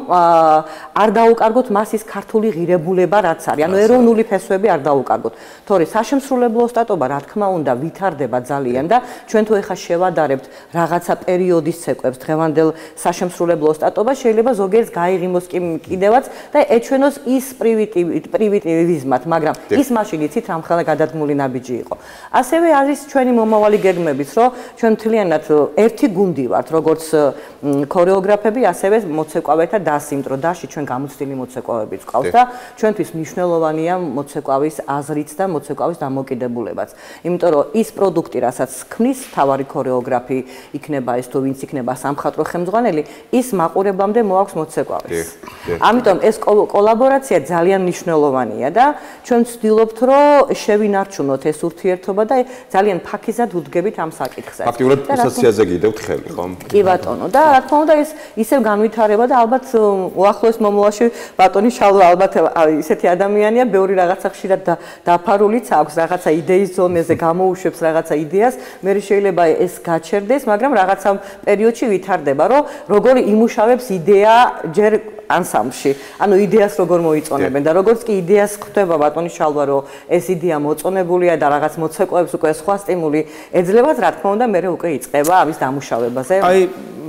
არ დაუკარგოთ მას ის ქართული ღირებულება რაც არის. ანუ ეროვნული ფესვები არ დაუკარგოთ. თორე საშემსრულებლო ოსტატობა რა თქმა უნდა ვითარდება ძალიან და ჩვენ თუ ეხა შევადარებთ რაღაცა პერიოდის ცეკვებს დღევანდელ საშემსრულებლო ოსტატობა შეიძლება ზოგიერთს გაიღიმოს კიდევაც და ეჩვენოს ის პრივიტივიზმად, მაგრამ ის მაშინ იცით რამხელა გადადგმული ნაბიჯი იყო. ასევე არის ჩვენი მომავალი გეგმებიც, რომ ჩვენ მთლიანად ერთი გუნდი ვართ, როგორც ქორეოგრაფები, ასევე მოცეკვავეთა დასი, იმიტომ რომ დასში ჩვენ გამოცდილი მოცეკვავებიც ყავს და ჩვენთვის მნიშვნელოვანია მოცეკვავის აზრიც და მოცეკვავის დამოკიდებულებაც. იმიტომ რომ ის პროდუქტი, რასაც ქმნის თავარი ქორეოგრაფი, იქნება ეს თუ ვინც იქნება სამხატვრო ხელმძღვანელი, ის მაყურებლამდე მოაქვს მოცეკვავის. ამიტომ ეს კოლაბორაცია ძალიან მნიშვნელოვანია და ჩვენ ვცდილობთ, რომ შევინარჩუნოთ ეს ურთიერთობა და ძალიან ფაქიზად ვუდგებით ამ საკითხზე. ფაქტიურად ასოციაციაზე გიდევთ ხელი, ხო? კი ბატონო, და რა თქმა უნდა ეს ისევ განვითარება და ალბათ უახლოეს მომავალში ბატონი შალვა ალბათ ისეთი ადამიანია, ბევრი რაღაცა ხშირად დაფარულიც აქვს, რაღაცა იდეის ზონეზე გამოუშვებს რაღაცა იდეას, მე შეიძლება ეს გაჩერდეს, მაგრამ რაღაცა პერიოდში ვითარდება, რომ როგორ იმუშავებს იდეა ჯერ ანსამბლში. ანუ იდეას როგორ მოიწონებენ და როგორც კი იდეას ხვდება ბატონი შალვა, რომ ეს იდეა მოწონებულია და რაღაც მოცეკვებს უკვე სხვა სტიმული ეძლევათ, რა თქმა უნდა, მე უკვე იწყება ამის დამუშავებაზე. აი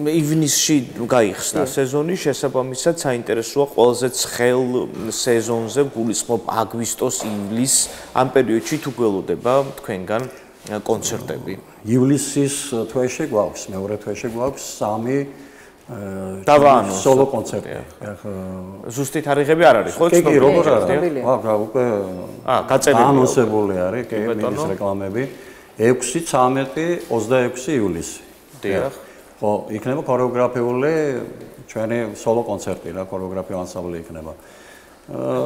ივნისში გაიხსნა სეზონი, შესაბამისად საინტერესოა ყველაზე ცხელ სეზონზე გულისხმობ აგვისტოს, ივლისს, ამ პერიოდში თუ გველოდება თქვენგან კონცერტები. ივლისის თვეში გვაქვს, მეორე თვეში გვაქვს 3 დავაანონსო სოლო კონცერტი. ზუსტი თარიღები არ არის, ხო? კი, როგორ არის? უკვე გაწეული ანონსებული არის, კი, მიდის რეკლამები. 6, 13, 26 ივლისი. დიახ. ხო, იქნება ქორეოგრაფიული ჩვენი სოლო კონცერტი რა, ქორეოგრაფიული ანსამბლი იქნება.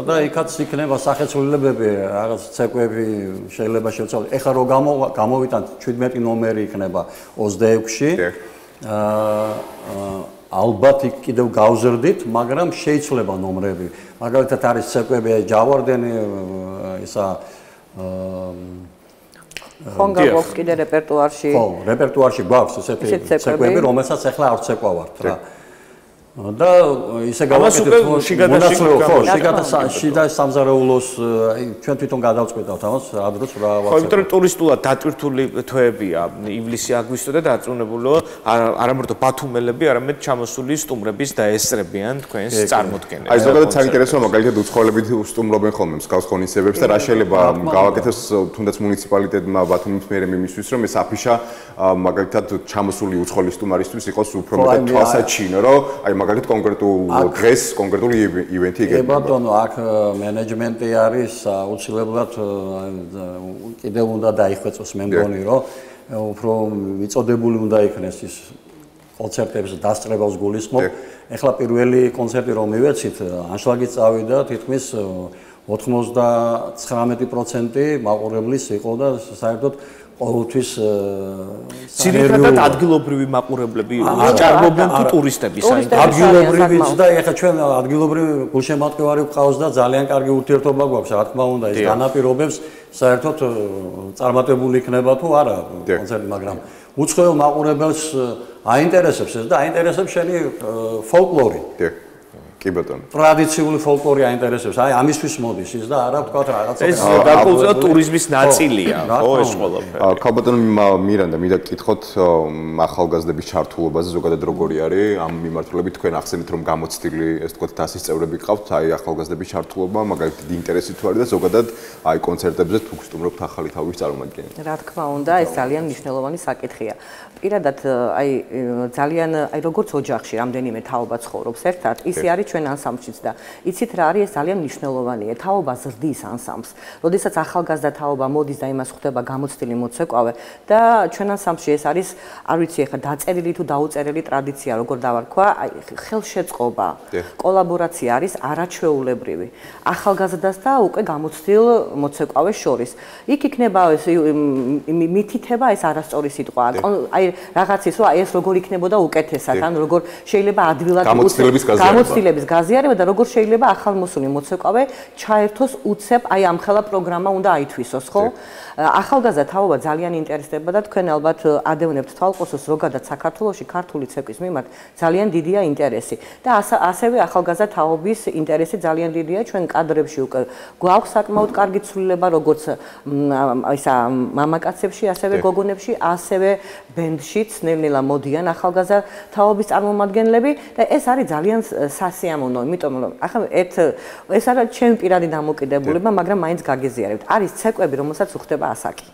და იქაც იქნება სახეცვლილებები, რაღაც ცეკვები შეიძლება შევწავლოთ. ეხლა რო გამოვიტანთ 17 ნომერი იქნება 26-ში. ალბათ იქ კიდევ გავზრდით, მაგრამ შეიძლება ნომრები. მაგალითად არის ცეკვები ჯავარდენი, ისა ხონგა გვაქვს კიდე რეპერტუარში. ხო, რეპერტუარში გვაქვს ესეთი ცეკვები, რომელსაც ახლა არ ცეკვავართ რა. და ისე გავაკეთეთ შიდა სამზარეულოს ჩვენ თვითონ გადავწყვეტავთ ამას რა დროს რა ვაცეკვავთ. ხო, იმიტომ რომ ტურისტულად დატვირთული თვეებია ივლისი, აგვისტო და დაწუნებულო არამარტო ბათუმელები, არამედ ჩამოსული სტუმრების დაესწრებიან თქვენს წარმოდგენებს. აი ზოგადად საინტერესოა მაგალითად უცხოელები სტუმრობენ ხოლმე მსგავს ღონისძიებებს და რა შეიძლება გავაკეთოს თუნდაც მუნიციპალიტეტმა ბათუმის მერე მიმისთვის რომ ეს აფიშა მაგალითად ჩამოსული უცხოელი სტუმარისთვის იყოს უფრო მეტად თვალსაჩინო, რომ აი მაგალითად კონკრეტულ დღეს კონკრეტული ივენთი იქნება. ბატონო, აქ მენეჯმენტი არის აუცილებლად კიდევ უნდა დაიხვეწოს, მე მგონი, რომ უფრო მიწოდებული უნდა იქნეს ის კონცერტების დასწრებას გულისხმობ. ეხლა პირველი კონცერტი რომ მივეცით, ანშლაგით წავიდა თითქმის 99% მაყურებლის იყო და საერთოდ ყოველთვის ძირითადად ადგილობრივი მაყურებლები ჭარბობენ თუ ტურისტები საერთოდ ადგილობრივიც და ეხლა ჩვენ ადგილობრივი გულშემატკივარი გვყავს და ძალიან კარგი ურთიერთობა გვაქვს რა თქმა უნდა ის განაპირობებს საერთოდ წარმატებული იქნება თუ არა კონცერტი მაგრამ უცხოელ მაყურებელს აინტერესებს ეს და აინტერესებს შენი ფოლკლორი კი ბატონო. ტრადიციული ფოლკლორი აინტერესებს. აი ამისთვის მოდის ის და არა თქვა რაღაცა. ეს გარკვეულწილად ტურიზმის ნაწილია, ხო ეს ყველაფერი. ქალბატონო მირანდა, მინდა გკითხოთ ახალგაზრდების ჩართულობაზე ზოგადად როგორი არის ამ მიმართულებით თქვენ ახსენეთ რომ გამოცდილი ეს თქვა დასის წევრები გყავთ, აი ახალგაზრდების ჩართულობა, მაგალითად ინტერესი თუ არის და ზოგადად აი კონცერტებზე თუ გსტუმრობთ ახალი თავის წარმოადგენს. რა თქმა უნდა, ეს ძალიან მნიშვნელოვანი საკითხია. პირადად აი ძალიან აი როგორც ოჯახში რამდენიმე თაობა ცხოვრობს ერთად, ისე არის ჩვენ ანსამბლშიც და იცით რა არის ეს ძალიან მნიშვნელოვანია. თაობა ზრდის ანსამბლს. როდესაც ახალგაზრდა თაობა მოდის და იმას ხვდება გამოცდილი მოცეკვავე და ჩვენ ანსამბლში ეს არის არ ვიცი ახლა დაწერილი თუ დაუწერელი ტრადიცია როგორ დავარქვა, აი ხელშეწყობა, კოლაბორაცია არის არაჩვეულებრივი. ახალგაზრდას და უკვე გამოცდილ მოცეკვავეს შორის. იქ იქნება ეს მითითება ეს არასწორი სიტყვა. აი რაღაცის რომ აი ეს როგორ იქნებოდა უკეთესად, ან როგორ შეიძლება ადვილად გამოცდილების გაზიარება და როგორ შეიძლება ახალმოსული მოცეკვავე ჩაერთოს უცებ აი ამხელა პროგრამა უნდა აითვისოს, ხო? ახალგაზრდა თაობა ძალიან ინტერესდება და თქვენ ალბათ ადევნებთ თვალყოსოს ზოგადად საქართველოში ქართული ცეკვის მიმართ ძალიან დიდია ინტერესი და ასევე ახალგაზრდა თაობის ინტერესი ძალიან დიდია ჩვენ კადრებში უკვე გვაქვს საკმაოდ კარგი ცვლილება როგორც ისა მამაკაცებში ასევე გოგონებში ასევე ბენდშიც ნელ-ნელა მოდიან ახალგაზრდა თაობის წარმომადგენლები და ეს არის ძალიან სასიამოვნო იმიტომ რომ ახლა ეს არა ჩემი პირადი დამოკიდებულება მაგრამ მაინც გაგეზიარებთ არის ცეკვები რომელსაც უხდება ასაკი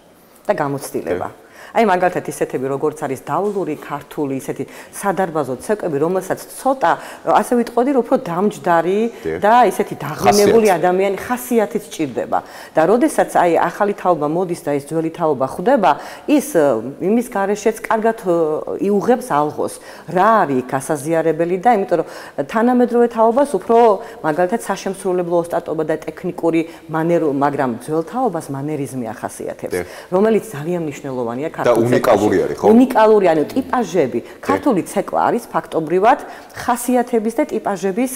და გამოცდილება. აი მაგალითად ისეთები როგორც არის დავლური ქართული ისეთი სადარბაზო ცეკვები რომელსაც ცოტა ასე ვიტყოდი რომ უფრო დამჯდარი და ისეთი დაღლინებული ადამიანი ხასიათით სჭირდება და როდესაც აი ახალი თაობა მოდის და ეს ძველი თაობა ხვდება ის იმის გარეშეც კარგად იუღებს ალღოს რა არის გასაზიარებელი და იმიტომ რომ თანამედროვე თაობას უფრო მაგალითად საშემსრულებლო ოსტატობა და ტექნიკური მანერო მაგრამ ძველ თაობას მანერიზმი ახასიათებს რომელიც ძალიან მნიშვნელოვანია და უნიკალური არის, ხო? უნიკალური, ანუ ტიპაჟები. ქართული ცეკვა არის ფაქტობრივად ხასიათების და ტიპაჟების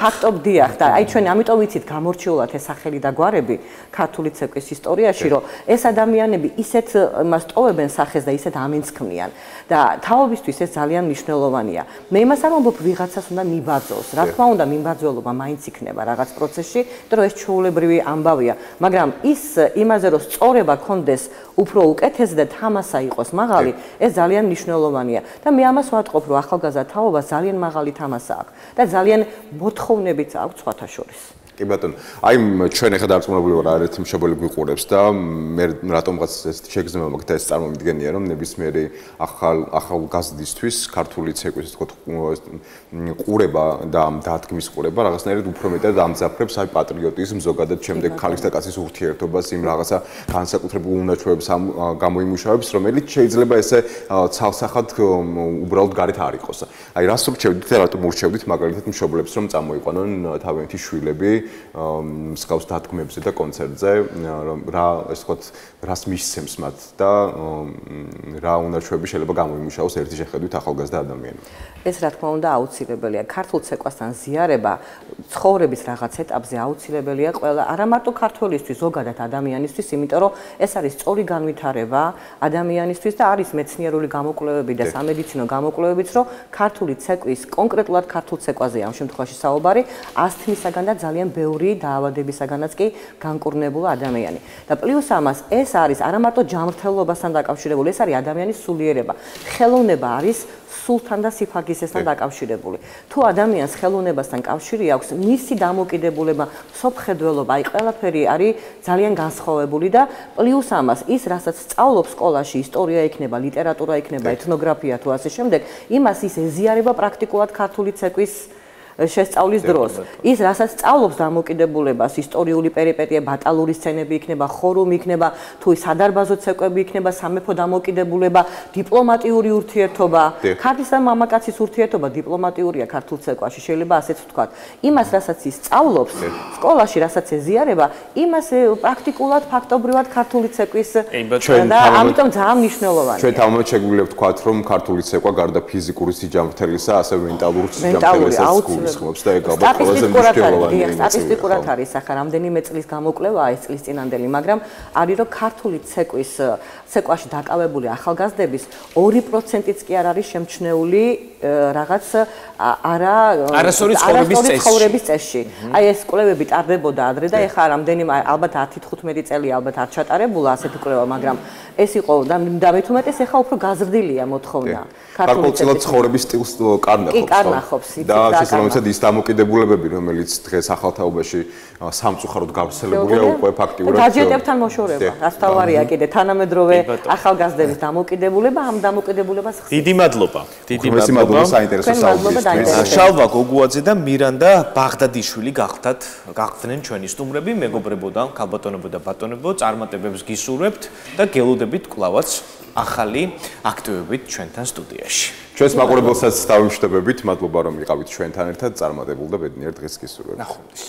ფაქტობდიახ და აი ჩვენ ამიტომ ვიცით გამორჩეულად ეს სახელი და გვარები ქართული ცეკვის ისტორიაში, რომ ეს ადამიანები ისეთ მას ტოვებენ სახეს და ისეთ ამინს ქმნიან და თაობისთვის ეს ძალიან მნიშვნელოვანია. მე იმას არ ვამბობ ვიღაცას უნდა მიბაძოს. რა თქმა უნდა, მიმბაძველობა მაინც იქნება რაღაც პროცესში, იმიტომ რომ ეს ჩვეულებრივი ამბავია, მაგრამ ის იმაზე რომ სწორება კონდეს უფრო უკეთეს და თამასა იყოს მაღალი, ეს ძალიან მნიშვნელოვანია. და მე ამას ვატყობ, რომ ახალგაზრდა თაობა ძალიან მაღალი თამასა აქვს და ძალიან მოთხოვნებიც აქვს სხვათა შორის. კი ბატონო, აი ჩვენ ახლა დარწმუნებული ვარ არეთ მშობელი გვიყურებს და მე რატომღაც ეს შეგრძნება მაქვს და ეს წარმომიდგენია რომ ნებისმიერი ახალგაზრდისთვის ქართული ცეკვის თქო ყურება და ამ დადგმის ყურება რაღაცნაირად უფრო მეტად ამძაფრებს აი პატრიოტიზმს ზოგადად შემდეგ ქალის და კაცის ურთიერთობას იმ რაღაცა განსაკუთრებულ უნაჩვევებს გამოიმუშავებს რომელიც შეიძლება ესე ცალსახად უბრალოდ გარეთ არ იყოს. აი რას ურჩევდით და რატომ ურჩევდით მაგალითად მშობლებს რომ წამოიყვანონ თავიანთი შვილები მსგავს დადგმებზე და კონცერტზე რა ეს თქვათ რას მისცემს მათ და რა უნაჩვევები შეიძლება გამოიმუშაოს ერთი შეხედვით ახალგაზრდა ადამიანებს. ეს რა თქმა უნდა აუცილებელია. ქართულ ცეკვასთან ზიარება ცხოვრების რაღაც ეტაპზე აუცილებელია ყველა არა მარტო ქართველისთვის, ზოგადად ადამიანისთვის, იმიტომ რომ ეს არის სწორი განვითარება ადამიანისთვის და არის მეცნიერული გამოკვლევები და სამედიცინო გამოკვლევებიც, რომ ქართული ცეკვის, კონკრეტულად ქართულ ცეკვაზე ამ შემთხვევაში საუბარი, ასთმისაგან და ძალიან ბევრი დაავადებისაგანაც კი განკურნებულ ადამიანი. და პლუს ამას ეს არის არა მარტო ჯანმრთელობასთან დაკავშირებული, ეს არის ადამიანის სულიერება. ხელოვნება არის სულთან და სიფაგისესთან დაკავშირებული. თუ ადამიანს ხელოვნებასთან კავშირი აქვს, მისი დამოკიდებულება, სოფხედველობა, აი ყველაფერი არის ძალიან განსხვავებული და პლუს ამას ის, რასაც სწავლობს სკოლაში, ისტორია იქნება, ლიტერატურა იქნება, ეთნოგრაფია თუ ასე შემდეგ, იმას ის ეზიარება პრაქტიკულად ქართული ცეკვის შესწავლის დროს. ის რასაც სწავლობს დამოკიდებულებას, ისტორიული პერიპეტია, ბატალური სცენები იქნება, ხორუმი იქნება, თუ სადარბაზო ცეკვები იქნება, სამეფო დამოკიდებულება, დიპლომატიური ურთიერთობა. ქართლის და მამაკაცის ურთიერთობა დიპლომატიურია ქართულ ცეკვაში, შეიძლება ასეც ვთქვათ. იმას, რასაც ის სწავლობს, სკოლაში რასაც ეზიარება, იმას პრაქტიკულად, ფაქტობრივად ქართული ცეკვის და ამიტომ ძალიან მნიშვნელოვანია. ჩვენ თავმოწ შეგვიძლია ვთქვათ, რომ ქართული ცეკვა გარდა ფიზიკური სიჯამთრელისა, ასევე მენტალური სიჯამთრელსაც გულისხმობს და ეგ ალბათ ყველაზე მნიშვნელოვანია. სტატისტიკურად არის ახლა რამდენიმე წლის გამოკვლევაა ეს წლის წინანდელი, მაგრამ არის რომ ქართული ცეკვაში დაკავებული ახალგაზრდების 2%-იც კი არ არის შემჩნეული რაღაც არასწორი ცხოვრების წესში. აი ეს კვლევები ტარდებოდა ადრე და ეხლა რამდენიმე ალბათ 10-15 წელი ალბათ არ ჩატარებულა ასეთი კვლევა, მაგრამ ეს იყო და მით უმეტეს ეხლა უფრო გაზრდილია მოთხოვნა. გარკვეულწილად ცხოვრების სტილს კარნახობს და შესაბამისად ის დამოკიდებულებები, რომელიც დღეს ახალთაობაში სამწუხაროდ გავრცელებულია უკვე ფაქტიურად გაჯეტებთან მოშორება. რაც თავარია კიდე თანამედროვე ახალგაზრდების დამოკიდებულება, ამ დამოკიდებულებას ხსნის. დიდი მადლობა. დიდი მადლობა საინტერესო საუბრისთვის. შალვა გოგუაძე და მირანდა ბაღდადიშვილი გახდნენ ჩვენი სტუმრები, მეგობრებო და ქალბატონებო და ბატონებო, წარმატებებს გისურვებთ და გელოდებით კლავაც ახალი აქტივობით ჩვენთან სტუდიაში. ჩვენს მაყურებელსაც დავიმშვიდობებით, მადლობა რომ იყავით ჩვენთან ერთად, წარმატებულ და ბედნიერ დღეს გისურვებთ. ნახვამდის.